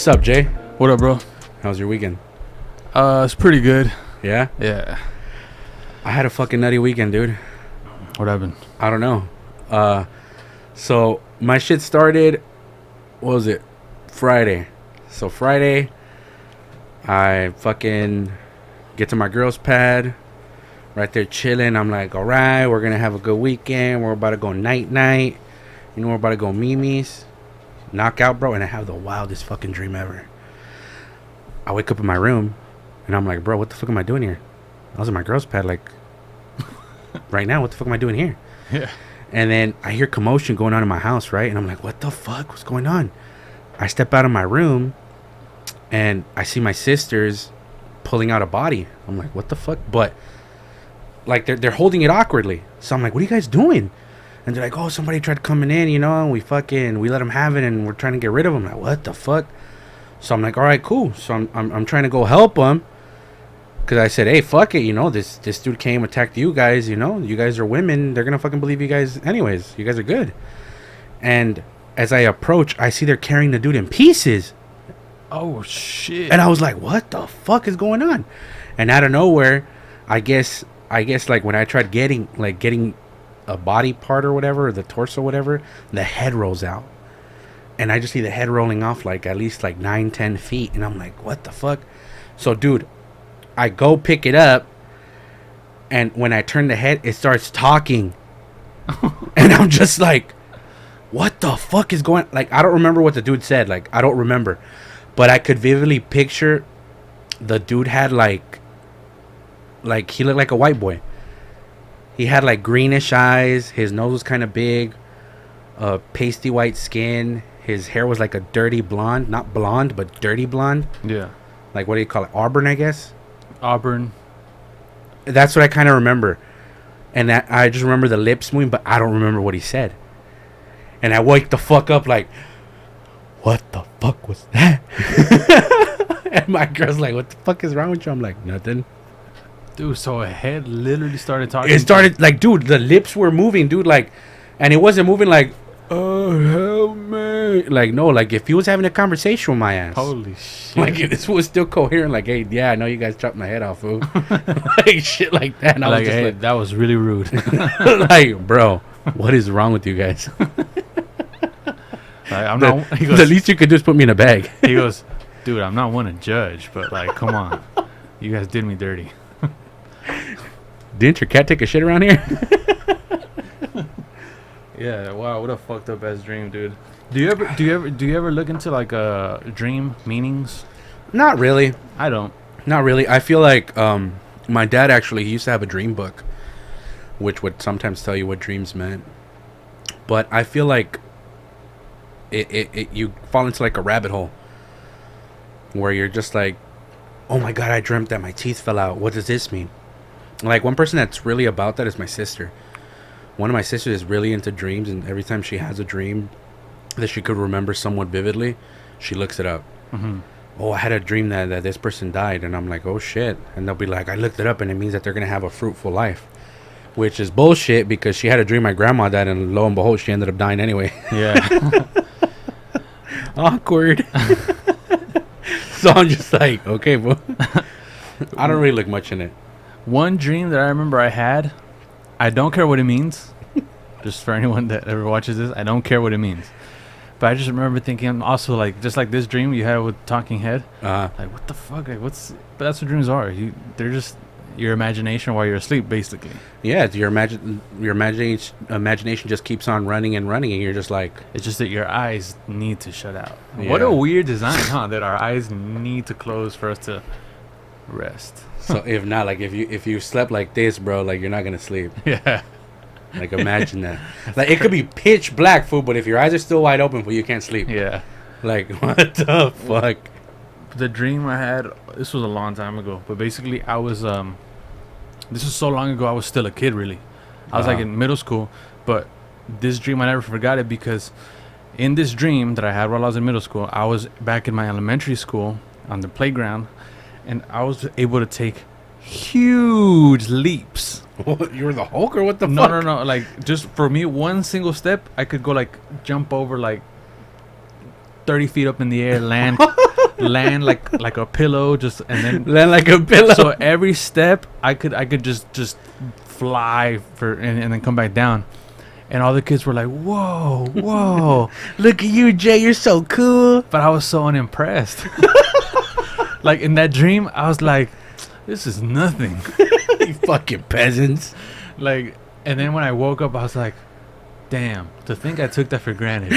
What's up, Jay? What up, bro? How's your weekend? It's pretty good. Yeah? Yeah. I had a fucking nutty weekend, dude. What happened? I don't know. So my shit started, what was it? Friday. So Friday, I fucking get to my girl's pad, right there chilling. I'm like, all right, we're going to have a good weekend. We're about to go night-night. You know, we're about to go Mimi's. Knockout, bro. And I have the wildest fucking dream ever. I wake up in my room, and I'm like, bro, what the fuck am I doing here? I was in my girl's pad, like, right now, what the fuck am I doing here? Yeah. And then I hear commotion going on in my house, right? And I'm like, what the fuck? What's going on? I step out of my room, and I see my sisters pulling out a body. I'm like, what the fuck? But, like, they're holding it awkwardly. So I'm like, what are you guys doing? And they're like, oh, somebody tried coming in, you know, and we let them have it, and we're trying to get rid of them. I'm like, what the fuck? So I'm like, all right, cool. So I'm trying to go help them. Because I said, hey, fuck it, you know, this dude came, attacked you guys, you know. You guys are women. They're going to fucking believe you guys anyways. You guys are good. And as I approach, I see they're carrying the dude in pieces. Oh, shit. And I was like, what the fuck is going on? And out of nowhere, I guess like when I tried getting a body part or whatever, or the torso, whatever, the head rolls out. And I just see the head rolling off like at least like 9-10 feet. And I'm like, what the fuck? So, dude, I go pick it up. And when I turn the head, it starts talking. And I'm just like, what the fuck is going... Like, I don't remember what the dude said. Like, I don't remember. But I could vividly picture the dude had like he looked like a white boy. He had like greenish eyes. His nose was kind of big. Pasty white skin. His hair was like a dirty blonde. Not blonde, but dirty blonde. Yeah. Like, what do you call it? Auburn, I guess? Auburn. That's what I kind of remember. And that I just remember the lips moving, but I don't remember what he said. And I wake the fuck up like, what the fuck was that? And my girl's like, what the fuck is wrong with you? I'm like, nothing. Dude, so a head literally started talking. It started, like, dude, the lips were moving, dude, like, and it wasn't moving like, oh, help me. Like, no, like, if he was having a conversation with my ass. Holy shit. Like, this was still coherent, like, hey, yeah, I know you guys chopped my head off, fool. Like, shit like that. And I like, was just hey, like, that was really rude. like, bro, what is wrong with you guys? Like, He goes, the least you could do is put me in a bag. He goes, dude, I'm not one to judge, but, like, come on. You guys did me dirty. Didn't your cat take a shit around here? Yeah, wow, what a fucked up ass dream, dude. Do you ever look into like dream meanings? Not really. I don't. Not really. I feel like my dad actually, he used to have a dream book, which would sometimes tell you what dreams meant. But I feel like it you fall into like a rabbit hole where you're just like, oh my god, I dreamt that my teeth fell out. What does this mean? Like, one person that's really about that is my sister. One of my sisters is really into dreams, and every time she has a dream that she could remember somewhat vividly, she looks it up. Mm-hmm. Oh, I had a dream that this person died, and I'm like, oh shit. And they'll be like, I looked it up, and it means that they're gonna have a fruitful life, which is bullshit, because she had a dream my grandma died, and lo and behold, she ended up dying anyway. Yeah. Awkward. So I'm just like, okay, bro. I don't really look much in it. One dream that I remember I had, I don't care what it means. Just for anyone that ever watches this, I don't care what it means. But I just remember thinking, also, like, just like this dream you had with Talking Head. Like, what the fuck? Like, but that's what dreams are. They're just your imagination while you're asleep, basically. Yeah, your imagination just keeps on running and running, and you're just like... It's just that your eyes need to shut out. Yeah. What a weird design, huh? That our eyes need to close for us to rest. So if not, like, if you slept like this, bro, like, you're not gonna sleep. Yeah. Like, imagine that. Like, it could be pitch black, fool, but if your eyes are still wide open, fool, you can't sleep. Yeah. Like, what the fuck? The dream I had, this was a long time ago, but basically I was this was so long ago, I was still a kid, really. I was like in middle school, but this dream, I never forgot it, because in this dream that I had while I was in middle school, I was back in my elementary school on the playground, and I was able to take huge leaps. You were the Hulk, or what the No, fuck? no. Like, just for me, one single step, I could go, like, jump over, like, 30 feet up in the air, land land like a pillow, just and then Land like a pillow. so every step I could just fly and then come back down. And all the kids were like, "Whoa, whoa!" Look at you, Jay. You're so cool. But I was so unimpressed. Like in that dream, I was like, "This is nothing." You fucking peasants. Like, and then when I woke up, I was like, "Damn! To think I took that for granted."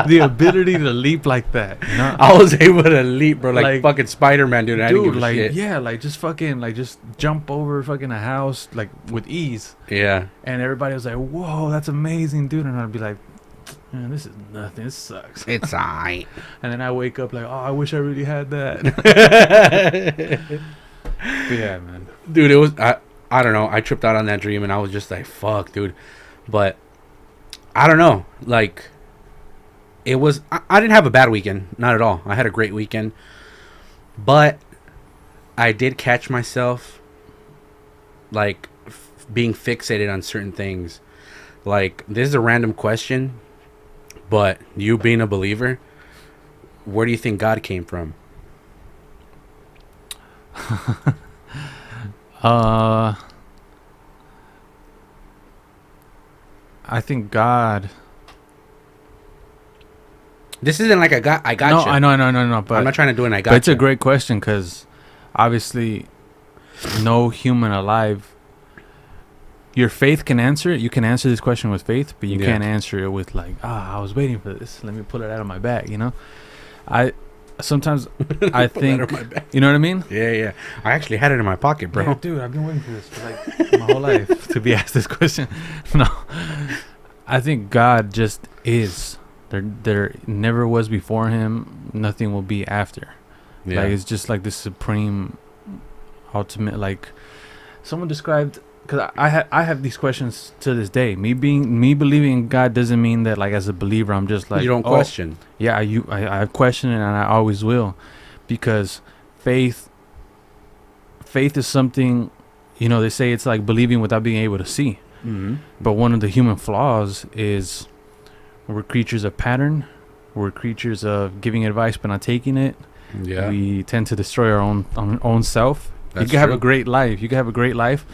The ability to leap like that. You know? I was able to leap, bro, like fucking Spider-Man, dude. I didn't give a like shit. yeah, like just fucking like just jump over fucking a house like with ease. Yeah. And everybody was like, "Whoa, that's amazing, dude!" And I'd be like, "Man, this is nothing. This sucks." It's alright. And then I wake up like, "Oh, I wish I really had that." But yeah, man. Dude, it was I don't know. I tripped out on that dream and I was just like, fuck, dude. But I don't know. Like it was I didn't have a bad weekend, not at all. I had a great weekend. But I did catch myself like being fixated on certain things. Like this is a random question, but you being a believer, where do you think God came from? I think God. This isn't like I got No, you. I know, no. But I'm not trying to do an I got But it's you. a great question because obviously, no human alive. Your faith can answer it. You can answer this question with faith, but you can't answer it with like, I was waiting for this. Let me pull it out of my bag. You know, sometimes I think, you know what I mean? Yeah. I actually had it in my pocket, bro. Yeah, dude, I've been waiting for this for like my whole life to be asked this question. No, I think God just is. There never was before him. Nothing will be after. Yeah. Like it's just like this supreme, ultimate. Like someone described. Because I have these questions to this day. Me believing in God doesn't mean that like as a believer I'm just like you don't question. Yeah, I question it and I always will, because faith is something, you know, they say it's like believing without being able to see. Mm-hmm. But one of the human flaws is we're creatures of pattern. We're creatures of giving advice but not taking it. Yeah. We tend to destroy our own self. That's you can have true. a great life. You can have a great life.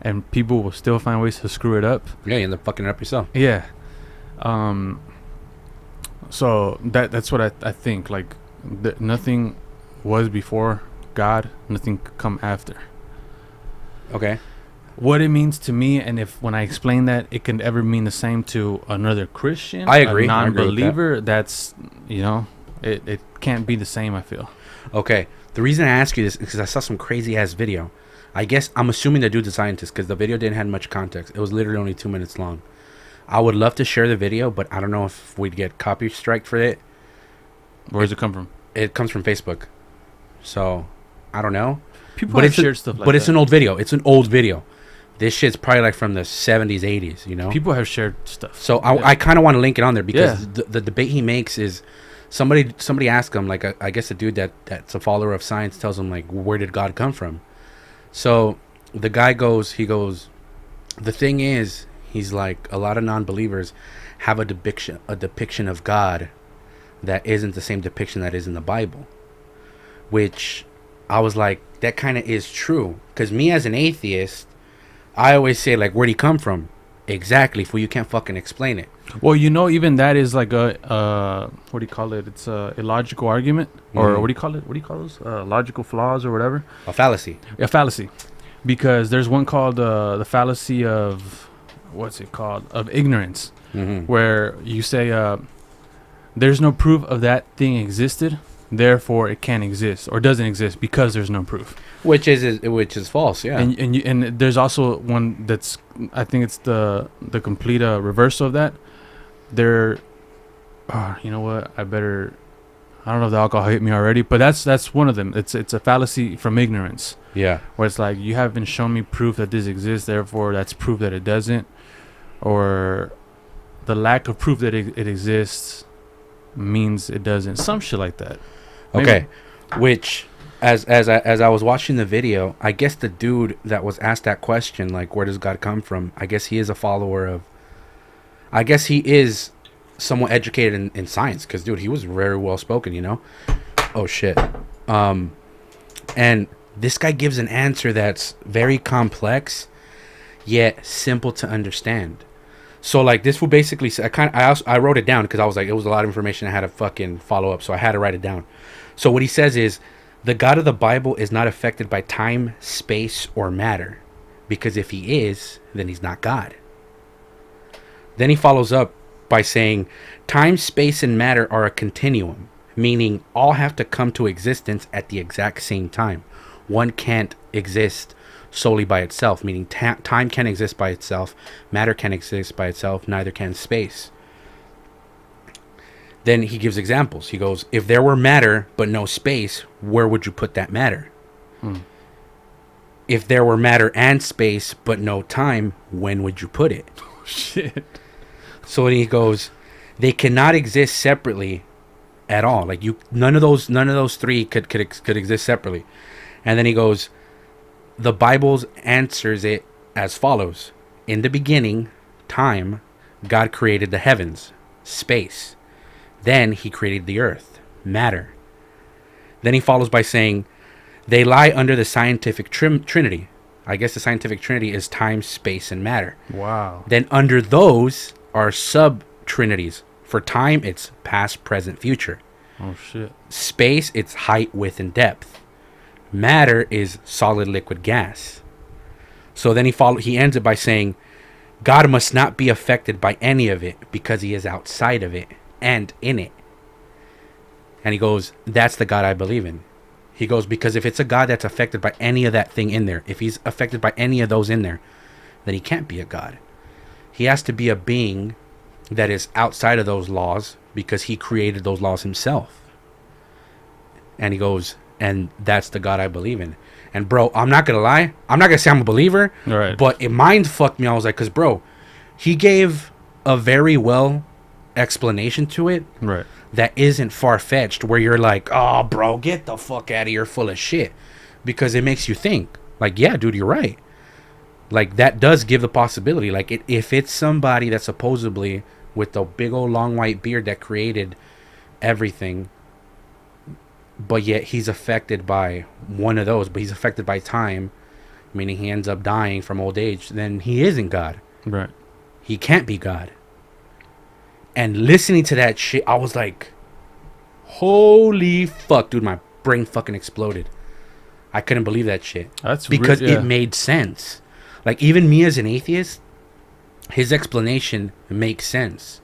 And people will still find ways to screw it up. Yeah, you end up fucking it up yourself. Yeah. So that's what I think. Like, nothing was before God. Nothing could come after. Okay. What it means to me, and if when I explain that, it can ever mean the same to another Christian. I agree. A non-believer. I agree with that's, you know, it can't be the same, I feel. Okay. The reason I ask you this is because I saw some crazy ass video. I guess I'm assuming the dude's a scientist because the video didn't have much context. It was literally only 2 minutes long. I would love to share the video, but I don't know if we'd get copy strike for it. Where does it come from? It comes from Facebook. So, I don't know. People have shared stuff like that. But it's an old video. It's an old video. This shit's probably like from the 70s, 80s, you know? People have shared stuff. So, I kind of want to link it on there because the debate he makes is somebody asked him, like, I guess a dude that's a follower of science tells him, like, where did God come from? So the guy goes, the thing is, he's like, a lot of non-believers have a depiction of God that isn't the same depiction that is in the Bible, which I was like, that kind of is true. Because me as an atheist, I always say, like, where'd he come from? Exactly, for you can't fucking explain it. Well, you know, even that is like a what do you call it? It's a illogical argument, or what do you call it? What do you call those? Logical flaws or whatever. A fallacy. A fallacy, because there's one called the fallacy of what's it called? Of ignorance, where you say there's no proof of that thing existed, therefore it can't exist or doesn't exist because there's no proof. Which is false, yeah. And there's also one that's, I think it's the complete reversal of that. You know what? I don't know if the alcohol hit me already, but that's one of them. It's a fallacy from ignorance. Yeah. Where it's like, you haven't shown me proof that this exists, therefore that's proof that it doesn't, or the lack of proof that it exists means it doesn't. Some shit like that. Maybe. Okay, which as I was watching the video, I guess the dude that was asked that question, like, where does God come from? I guess he is a follower of. I guess he is somewhat educated in science, because dude, he was very well spoken, you know. Oh shit. And this guy gives an answer that's very complex yet simple to understand. So like this will basically say, I wrote it down because I was like, it was a lot of information I had to fucking follow up, so I had to write it down. So what he says is, the God of the Bible is not affected by time, space, or matter, because if he is, then he's not God. Then he follows up by saying, time, space, and matter are a continuum, meaning all have to come to existence at the exact same time. One can't exist solely by itself, meaning time can't exist by itself, matter can't exist by itself, neither can space. Then he gives examples. He goes, if there were matter but no space, where would you put that matter? If there were matter and space but no time, when would you put it? Oh, shit. So then he goes, they cannot exist separately at all. Like none of those three could exist separately. And then he goes, the Bible answers it as follows. In the beginning, time, God created the heavens, space. Then he created the earth, matter. Then he follows by saying, they lie under the scientific trinity. I guess the scientific trinity is time, space, and matter. Wow. Then under those are sub-trinities. For time, it's past, present, future. Oh, shit. Space, it's height, width, and depth. Matter is solid, liquid, gas. So then he ends it by saying, God must not be affected by any of it because he is outside of it and in it. And he goes, that's the God I believe in. He goes, because if it's a God that's affected by any of that thing in there, if he's affected by any of those in there, then he can't be a God. He has to be a being that is outside of those laws because he created those laws himself. And he goes, and that's the God I believe in. And bro, I'm not gonna lie, I'm not gonna say I'm a believer, right, but it mind fucked me. I was like, because bro, he gave a very well explanation to it, right, that isn't far-fetched, where you're like, oh bro, get the fuck out of here, full of shit, because it makes you think like, yeah dude, you're right. Like that does give the possibility, like if it's somebody that supposedly with the big old long white beard that created everything, but yet he's affected by one of those, but he's affected by time, meaning he ends up dying from old age, then he isn't God. right. He can't be God. And listening to that shit, I was like, holy fuck, dude, my brain fucking exploded. I couldn't believe that shit. That's because it made sense. Like even me as an atheist, his explanation makes sense.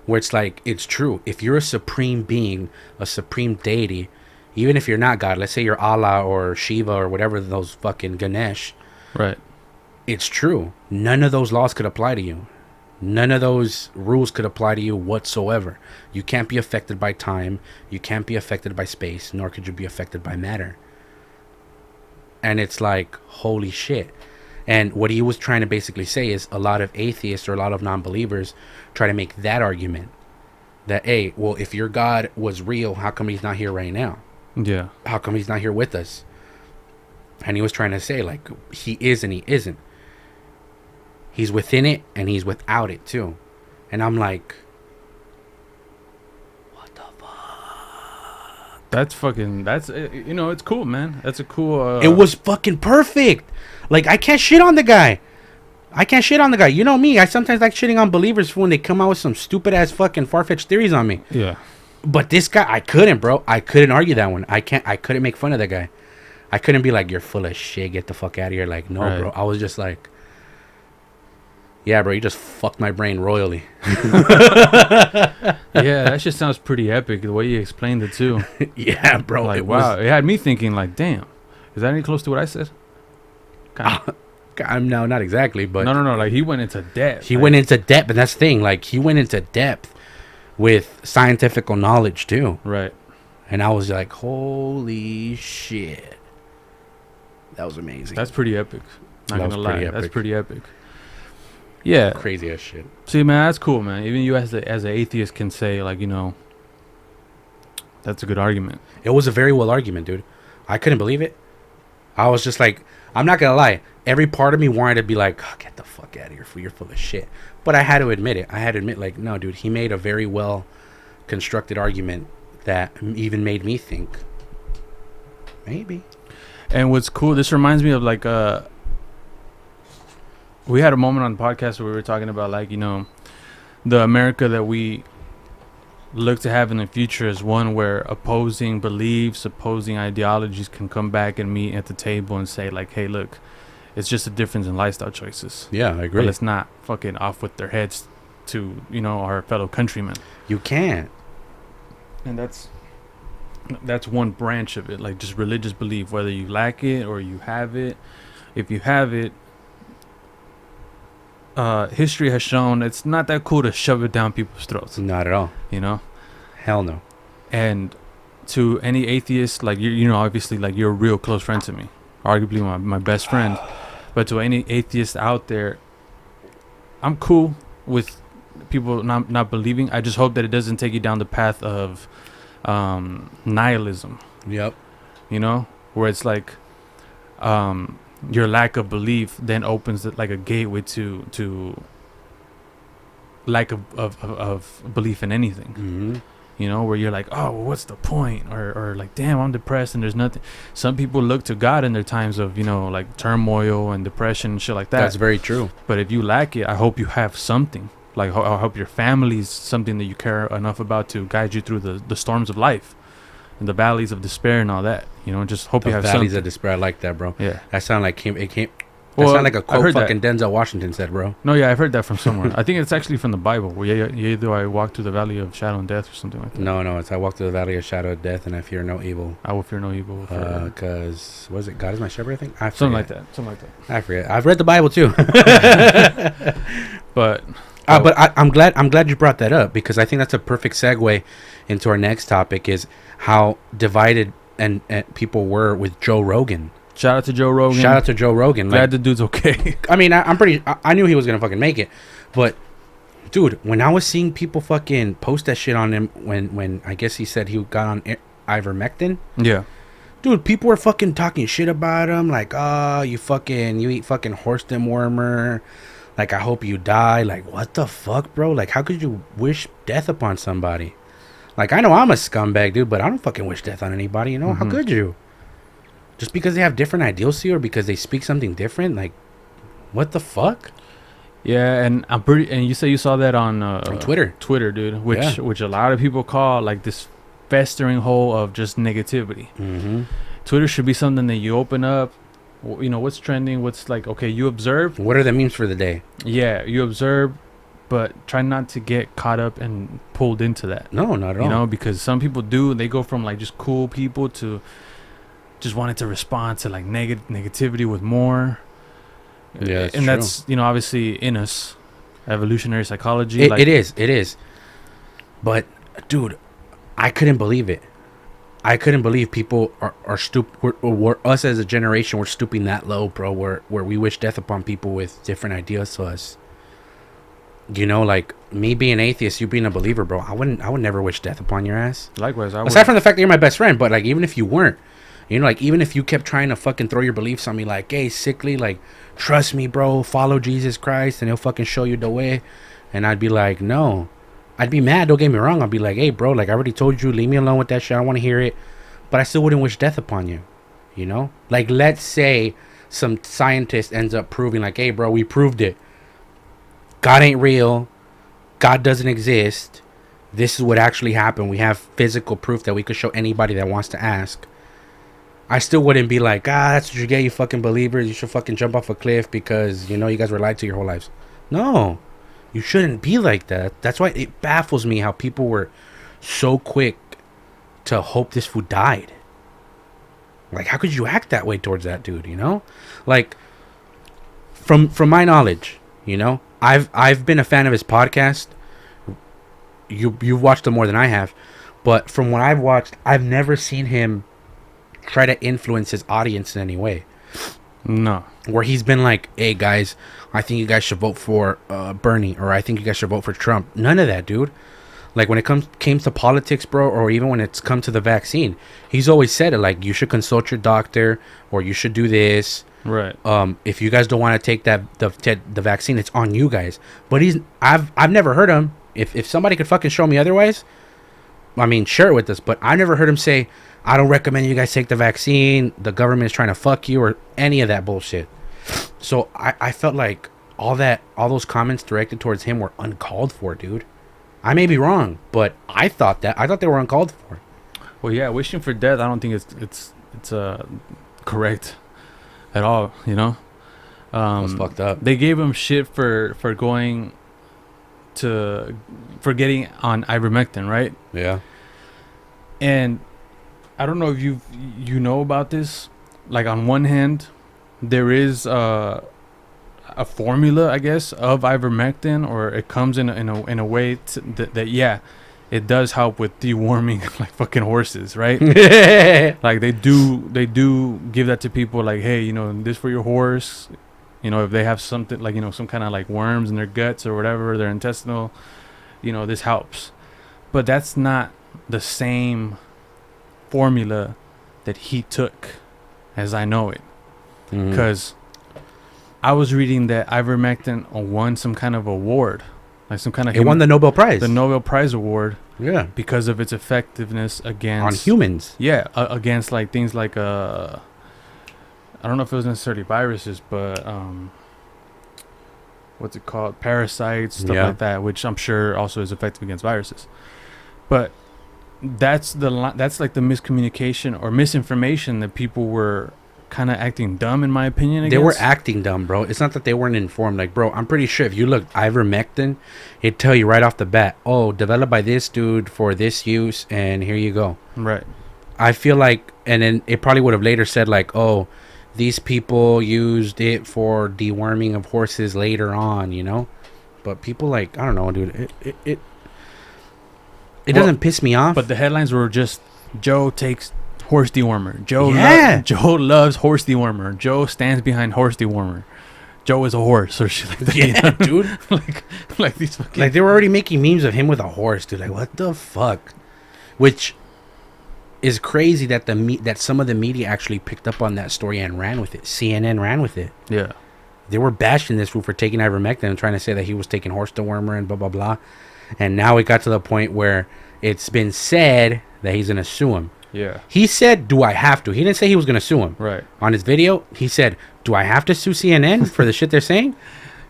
Where it's like, it's true. If you're a supreme being, a supreme deity, even if you're not God, let's say you're Allah or Shiva or whatever, those fucking Ganesh. Right. It's true. None of those laws could apply to you. None of those rules could apply to you whatsoever. You can't be affected by time. You can't be affected by space, nor could you be affected by matter. And it's like, holy shit. And what he was trying to basically say is a lot of atheists or a lot of non-believers try to make that argument. That, hey, well, if your God was real, how come he's not here right now? Yeah. How come he's not here with us? And he was trying to say, like, he is and he isn't. He's within it and he's without it too. And I'm like, what the fuck? That's you know, it's cool, man. That's a cool it was fucking perfect. Like, I can't shit on the guy. You know me, I sometimes like shitting on believers when they come out with some stupid ass fucking far-fetched theories on me. Yeah. But this guy, I couldn't, bro. I couldn't argue that one. I couldn't make fun of that guy. I couldn't be like, you're full of shit, get the fuck out of here. Like, no, right. Bro. I was just like, yeah, bro, you just fucked my brain royally. Yeah, that shit sounds pretty epic, the way you explained it, too. Yeah, bro. Like, wow. It had me thinking, like, damn, is that any close to what I said? I'm no, not exactly, but... No. Like, he went into depth. He went into depth, and that's the thing. Like, he went into depth with scientific knowledge, too. Right. And I was like, holy shit. That was amazing. That's pretty epic. Not That gonna was lie. pretty epic. That's pretty epic. Yeah. Crazy as shit. See, man, that's cool, man. Even you as an atheist can say, like, you know, that's a good argument. It was a very well argument, dude. I couldn't believe it. I was just like, I'm not gonna lie. every part of me wanted to be like, oh, get the fuck out of here, fool, you're full of shit. But I had to admit it. I had to admit, like, no, dude, he made a very well constructed argument that even made me think, maybe. And what's cool, this reminds me of like we had a moment on the podcast where we were talking about, like, you know, the America that we look to have in the future is one where opposing beliefs, opposing ideologies can come back and meet at the table and say, like, hey, look, it's just a difference in lifestyle choices. Yeah, I agree. But let's not fucking off with their heads to, you know, our fellow countrymen. You can't. And that's one branch of it, like just religious belief, whether you lack it or you have it. If you have it, history has shown it's not that cool to shove it down people's throats. Not at all. You know? Hell no. And to any atheist, like, you know, obviously, like, you're a real close friend to me, arguably my best friend. But to any atheist out there, I'm cool with people not believing. I just hope that it doesn't take you down the path of nihilism. Yep. You know, where it's like your lack of belief then opens like a gateway to lack of belief in anything. Mm-hmm. You know, where you're like, oh, well, what's the point? Or like, damn, I'm depressed and there's nothing. Some people look to God in their times of, you know, like turmoil and depression and shit like that. That's very true. But if you lack it, I hope you have something. Like, I hope your family's something that you care enough about to guide you through the storms of life and the valleys of despair and all that. You know, just hope you have valleys something. of despair. I like that, bro. Yeah. That sounded like it came. Well, That sounded like a I heard quote fucking Denzel Washington said, bro. No, yeah, I've heard that from somewhere. I think it's actually from the Bible, where either I walk through the valley of shadow and death or something like that. No, it's I walk through the valley of shadow of death and I fear no evil. I will fear no evil. Because, was it God is my shepherd, I think? I forget. Something like that. I forget. I've read the Bible too. But I'm glad you brought that up, because I think that's a perfect segue into our next topic, is how divided and people were with Joe Rogan. Shout out to Joe Rogan. Glad like, the dude's okay. I mean, I knew he was gonna fucking make it, but dude, when I was seeing people fucking post that shit on him, when I guess he said he got on ivermectin. Yeah. Dude, people were fucking talking shit about him, like, oh, you eat fucking horse dewormer. Like, I hope you die. Like, what the fuck, bro? Like, how could you wish death upon somebody? Like, I know I'm a scumbag, dude, but I don't fucking wish death on anybody, you know? Mm-hmm. How could you? Just because they have different ideals to you, or because they speak something different? Like, what the fuck? Yeah, and and you say you saw that on Twitter. Twitter, dude, which a lot of people call, like, this festering hole of just negativity. Mm-hmm. Twitter should be something that you open up. You know, what's trending, what's like, okay, you observe. What are the memes for the day? Yeah, you observe, but try not to get caught up and pulled into that. No, not at all. You know, because some people do. They go from, like, just cool people to just wanting to respond to, like, negativity with more. Yeah, and true. that's, you know, obviously in us, evolutionary psychology. It is. But, dude, I couldn't believe it. I couldn't believe people are we're us as a generation, we're stooping that low, bro, where we wish death upon people with different ideas to us. You know, like, me being atheist, you being a believer, bro, I would never wish death upon your ass. Likewise, aside from the fact that you're my best friend, but, like, even if you weren't, you know, like, even if you kept trying to fucking throw your beliefs on me, like, hey, sickly, like, trust me, bro, follow Jesus Christ and he'll fucking show you the way, and I'd be like, no. I'd be mad, don't get me wrong. I'd be like, hey, bro, like, I already told you, leave me alone with that shit. I don't want to hear it. But I still wouldn't wish death upon you. You know? Like, let's say some scientist ends up proving, like, hey, bro, we proved it. God ain't real. God doesn't exist. This is what actually happened. We have physical proof that we could show anybody that wants to ask. I still wouldn't be like, that's what you get, you fucking believers. You should fucking jump off a cliff because, you know, you guys were lied to your whole lives. No. You shouldn't be like that. That's why it baffles me how people were so quick to hope this fool died. Like, how could you act that way towards that dude, you know? Like, from my knowledge, you know, I've been a fan of his podcast. You've watched him more than I have. But from what I've watched, I've never seen him try to influence his audience in any way. No. Where he's been like, hey, guys, I think you guys should vote for Bernie, or I think you guys should vote for Trump. None of that, dude. Like, when it came to politics, bro, or even when it's come to the vaccine, he's always said it, like, you should consult your doctor, or you should do this. Right. If you guys don't want to take the vaccine, it's on you guys. But I've never heard him. If somebody could fucking show me otherwise, I mean, share it with us. But I never heard him say, I don't recommend you guys take the vaccine. The government is trying to fuck you or any of that bullshit. So I felt like all those comments directed towards him were uncalled for, dude. I may be wrong, but I thought they were uncalled for. Well, yeah, wishing for death, I don't think it's correct at all, you know? That's fucked up. They gave him shit for getting on ivermectin, right? Yeah. And I don't know if you know about this. Like, on one hand, there is a formula, I guess, of ivermectin, or it comes in a way that yeah, it does help with deworming like fucking horses, right? Like they do give that to people, like, hey, you know, this for your horse, you know, if they have something like, you know, some kind of like worms in their guts or whatever, their intestinal, you know, this helps. But that's not the same formula that he took, as I know it, because I was reading that ivermectin won some kind of award, like some kind of. It won the Nobel Prize. The Nobel Prize award. Yeah. Because of its effectiveness against on humans. Yeah, against like things like I don't know if it was necessarily viruses, but what's it called? Parasites, stuff like that, which I'm sure also is effective against viruses. But that's like the miscommunication or misinformation that people were kind of acting dumb, in my opinion. They were acting dumb, bro. It's not that they weren't informed. Like, bro, I'm pretty sure if you look ivermectin, it'd tell you right off the bat, oh, developed by this dude for this use, and here you go. Right. I feel like, and then it probably would have later said, like, oh, these people used it for deworming of horses later on, you know? But people, like, I don't know, dude. It doesn't piss me off. But the headlines were just, Joe takes horse dewormer. Joe loves horse dewormer. Joe stands behind horse dewormer. Joe is a horse or shit like that. Yeah, dude. like these fucking, like they were already making memes of him with a horse, dude. Like, what the fuck? Which is crazy that that some of the media actually picked up on that story and ran with it. CNN ran with it. Yeah. They were bashing this fool for taking ivermectin and trying to say that he was taking horse dewormer and blah blah blah. And now it got to the point where it's been said that he's gonna sue him. Yeah. He said, do I have to? He didn't say he was going to sue him. Right. On his video, he said, do I have to sue CNN for the shit they're saying?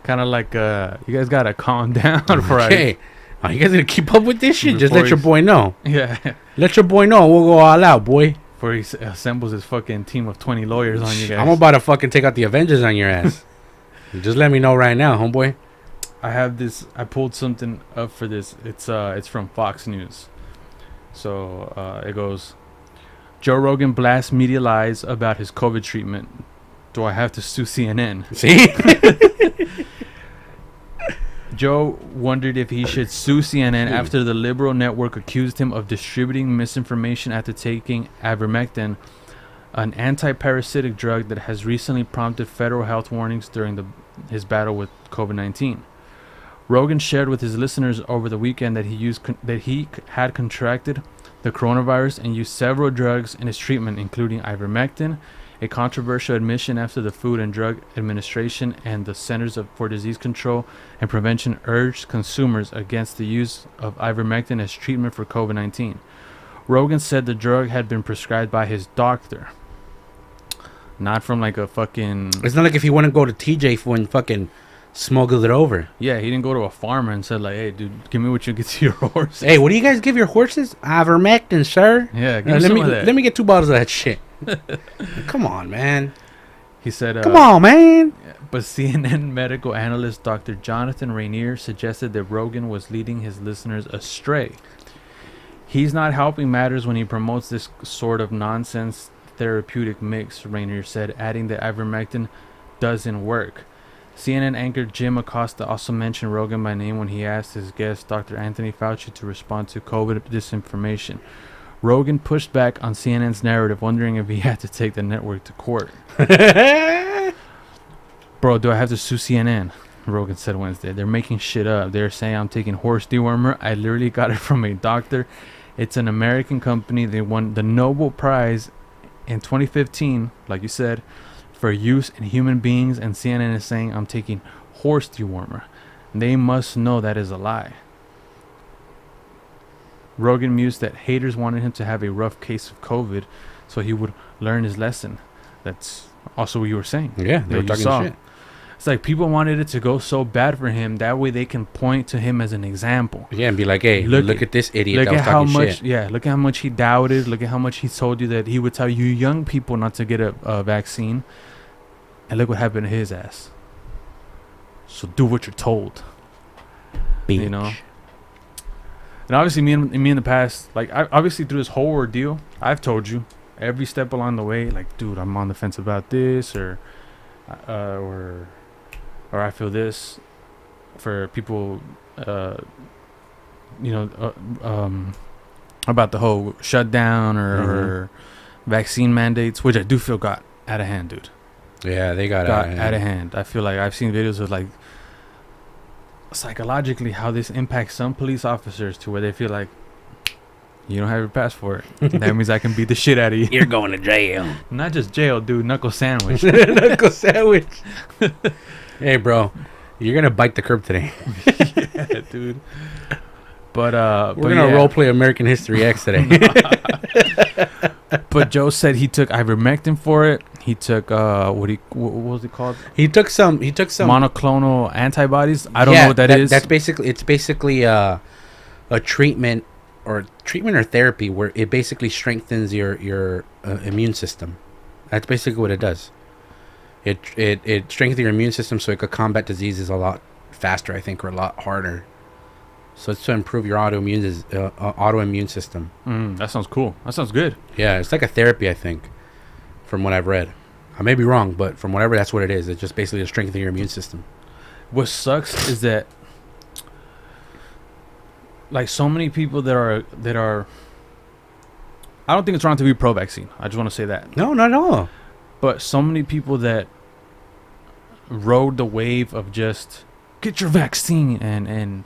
Kind of like, you guys got to calm down. Okay. Are you guys going to keep up with this shit? Just let your boy know. Yeah. Let your boy know. We'll go all out, boy. Before he assembles his fucking team of 20 lawyers on you guys. I'm about to fucking take out the Avengers on your ass. Just let me know right now, homeboy. I have this. I pulled something up for this. It's from Fox News. So it goes, Joe Rogan blasts media lies about his COVID treatment. Do I have to sue CNN? See? Joe wondered if he should sue CNN after the liberal network accused him of distributing misinformation after taking ivermectin, an anti-parasitic drug that has recently prompted federal health warnings during his battle with COVID-19. Rogan shared with his listeners over the weekend that he had contracted the coronavirus and used several drugs in his treatment, including ivermectin, a controversial admission after the Food and Drug Administration and the Centers for Disease Control and Prevention urged consumers against the use of ivermectin as treatment for COVID-19. Rogan said the drug had been prescribed by his doctor, not from like a fucking... It's not like if he wouldn't go to TJ and fucking smuggled it over. Yeah, he didn't go to a farmer and said like, hey, dude, give me what you get to your horse. Hey, what do you guys give your horses? Ivermectin, sir. Yeah, give me some of that. Let me get 2 bottles of that shit. Come on, man. He said, come on, man. But CNN medical analyst Dr. Jonathan Rainier suggested that Rogan was leading his listeners astray. He's not helping matters when he promotes this sort of nonsense therapeutic mix, Rainier said, adding that ivermectin doesn't work. CNN anchor Jim Acosta also mentioned Rogan by name when he asked his guest, Dr. Anthony Fauci, to respond to COVID disinformation. Rogan pushed back on CNN's narrative, wondering if he had to take the network to court. Bro, do I have to sue CNN? Rogan said Wednesday. They're making shit up. They're saying I'm taking horse dewormer. I literally got it from a doctor. It's an American company. They won the Nobel Prize in 2015, like you said, for use in human beings, and CNN is saying I'm taking horse dewormer. They must know that is a lie. Rogan mused that haters wanted him to have a rough case of COVID so he would learn his lesson. That's also what you were saying. Yeah, they were talking shit. It's like people wanted it to go so bad for him. That way they can point to him as an example. Yeah, and be like, hey, look at this idiot look that was at how talking much, shit. yeah, look at how much he doubted. Look at how much he told you that he would tell you young people not to get a vaccine. And look what happened to his ass. So do what you're told. Bitch. You know? And obviously me in the past, like, obviously through this whole ordeal, I've told you every step along the way, like, dude, I'm on the fence about this, or I feel this. For people, about the whole shutdown or vaccine mandates, which I do feel got out of hand, dude. Yeah, they got out of hand. I feel like I've seen videos of, like, psychologically how this impacts some police officers to where they feel like, you don't have your passport. That means I can beat the shit out of you. You're going to jail. Not just jail, dude. Knuckle sandwich. Knuckle sandwich. Hey, bro. You're going to bite the curb today. Yeah, dude. But we're going to role play American History X today. But Joe said he took ivermectin for it. He took what was it called? He took some monoclonal antibodies. I don't know what that is. That's basically a treatment or therapy where it basically strengthens your immune system. That's basically what it does. It strengthens your immune system so it could combat diseases a lot faster, I think, or a lot harder. So it's to improve your autoimmune system. That sounds cool. That sounds good. Yeah, it's like a therapy, I think, from what I've read. I may be wrong, but from whatever, that's what it is. It's just basically to strengthen your immune system. What sucks is that, like, so many people that are I don't think it's wrong to be pro-vaccine. I just want to say that. No, not at all. But so many people that rode the wave of just get your vaccine and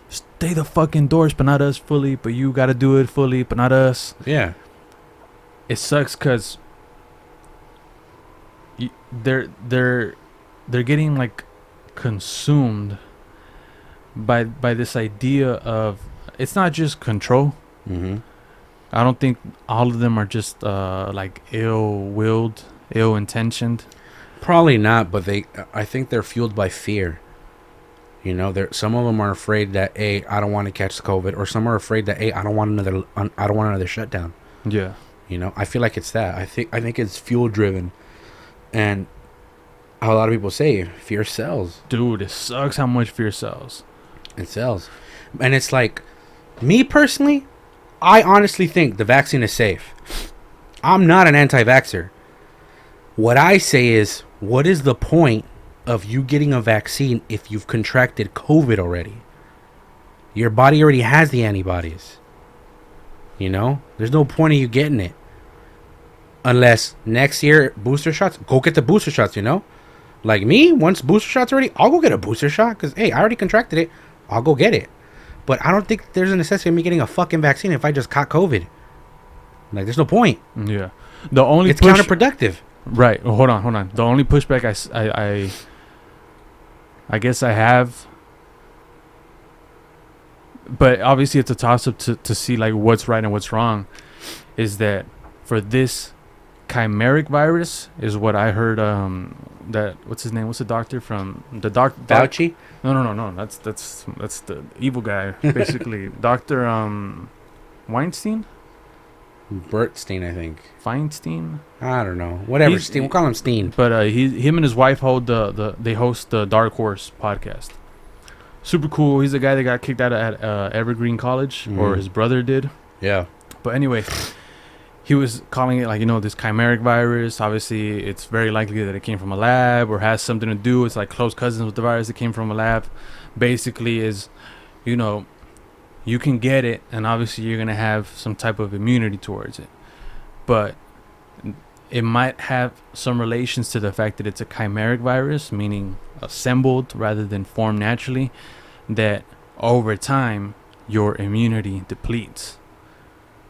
stay the fuck indoors, but not us fully. But you got to do it fully, but not us. Yeah. It sucks because they're getting, like, consumed by this idea of, it's not just control. Mm-hmm. I don't think all of them are just like ill-willed, ill-intentioned. Probably not, but I think they're fueled by fear. You know, some of them are afraid that, hey, I don't want to catch COVID, or some are afraid that, hey, I don't want another shutdown. Yeah. You know, I feel like it's that. I think it's fuel driven, and how a lot of people say fear sells. Dude, it sucks how much fear sells. It sells, and it's like, me personally, I honestly think the vaccine is safe. I'm not an anti-vaxxer. What I say is, what is the point of you getting a vaccine if you've contracted COVID already? Your body already has the antibodies. You know? There's no point of you getting it. Unless next year, booster shots, go get the booster shots, you know? Like me, once booster shots are ready, I'll go get a booster shot. Because, hey, I already contracted it. I'll go get it. But I don't think there's a necessity of me getting a fucking vaccine if I just caught COVID. Like, there's no point. Yeah. The only it's counterproductive. Right. Well, hold on. The only pushback I guess I have, but obviously it's a toss-up to see, like, what's right and what's wrong, is that for this chimeric virus is what I heard, that, what's his name? What's the doctor from the Fauci? No. That's the evil guy, basically. Dr. Weinstein? Bertstein, I think. Feinstein? I don't know. Whatever. Steen. We'll call him Steen. But him and his wife they host the Dark Horse podcast. Super cool. He's the guy that got kicked out at Evergreen College, or his brother did. Yeah. But anyway, he was calling it, like, you know, this chimeric virus. Obviously, it's very likely that it came from a lab or has something to do. It's like close cousins with the virus that came from a lab. Basically is, you know, you can get it, and obviously you're going to have some type of immunity towards it. But it might have some relations to the fact that it's a chimeric virus, meaning assembled rather than formed naturally, that over time your immunity depletes,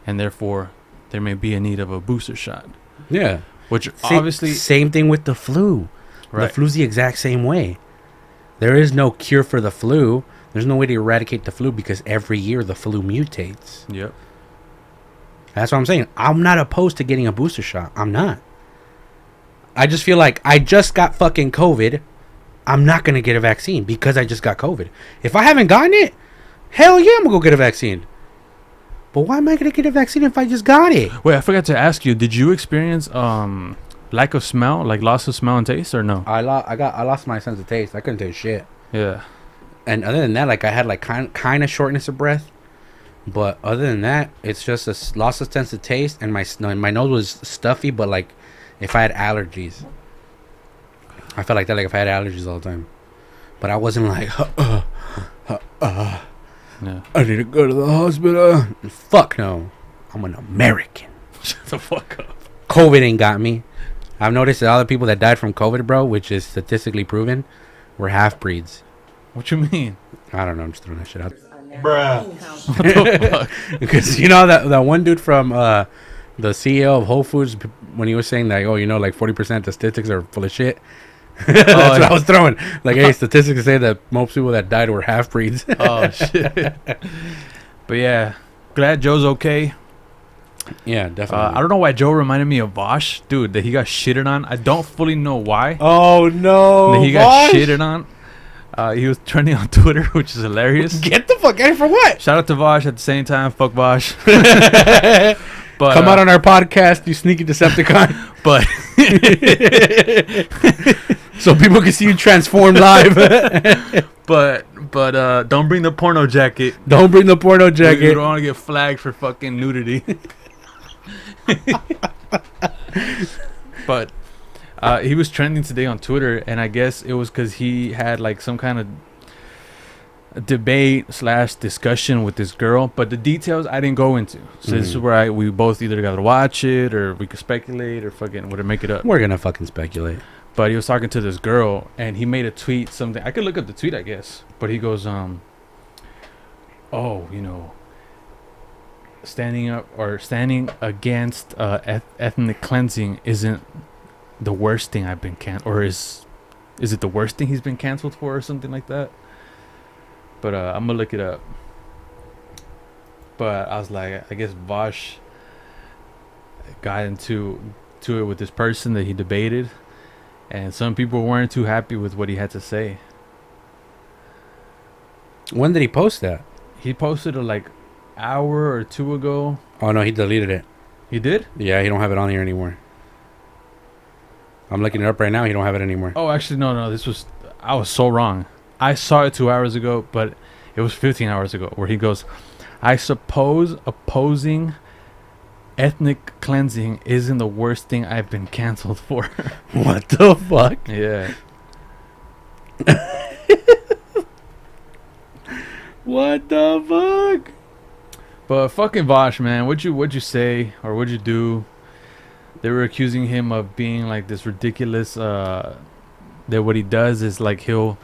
and therefore there may be a need of a booster shot. Yeah. Which obviously, same thing with the flu. right. The flu's the exact same way. There is no cure for the flu. There's no way to eradicate the flu because every year the flu mutates. Yep. That's what I'm saying. I'm not opposed to getting a booster shot. I'm not. I just feel like I just got fucking COVID. I'm not going to get a vaccine because I just got COVID. If I haven't gotten it, hell yeah, I'm going to go get a vaccine. But why am I going to get a vaccine if I just got it? Wait, I forgot to ask you. Did you experience lack of smell, like loss of smell and taste, or no? I lost my sense of taste. I couldn't taste shit. Yeah. And other than that, like I had like kind of shortness of breath. But other than that, it's just a loss of sense of taste, and my nose was stuffy. But like, if I had allergies, I felt like that. Like if I had allergies all the time, but I wasn't like, Yeah. I need to go to the hospital. Fuck no, I'm an American. Shut the fuck up. COVID ain't got me. I've noticed that all the people that died from COVID, bro, which is statistically proven, were half breeds. What you mean? I don't know. I'm just throwing that shit out. Bruh. What the fuck? Because you know that one dude from the CEO of Whole Foods, when he was saying that, oh, you know, like 40% of the statistics are full of shit. That's what I was throwing. Like, hey, statistics say that most people that died were half breeds. Oh shit. But yeah, glad Joe's okay. Yeah, definitely. I don't know why Joe reminded me of Vosh, dude. That he got shitted on. I don't fully know why. Oh no, That he got shitted on. He was trending on Twitter, which is hilarious. Get the fuck out for what? Shout out to Vosh at the same time. Fuck Vosh. But come out on our podcast, you sneaky Decepticon. But so people can see you transform live. but don't bring the porno jacket. Don't bring the porno jacket. You don't want to get flagged for fucking nudity. But he was trending today on Twitter, and I guess it was because he had like some kind of debate / discussion with this girl, but the details I didn't go into. So this is where we both either got to watch it, or we could speculate, or fucking whatever, make it up. We're gonna fucking speculate. But he was talking to this girl, and he made a tweet, something I could look up the tweet, I guess. But he goes, oh, you know, standing against ethnic cleansing isn't the worst thing I've been or is it the worst thing he's been canceled for, or something like that? But I'm gonna look it up. But I was like, I guess Vosh got into it with this person that he debated, and some people weren't too happy with what he had to say. When did he post that? He posted it like hour or two ago. Oh no, he deleted it. He did? Yeah, he don't have it on here anymore. I'm looking it up right now. He don't have it anymore. Oh, actually, no. I was so wrong. I saw it 2 hours ago, but it was 15 hours ago, where he goes, I suppose opposing ethnic cleansing isn't the worst thing I've been canceled for. What the fuck? Yeah. What the fuck? But fucking Vosh, man, what'd you say, or what'd you do? They were accusing him of being like this ridiculous, that what he does is like he'll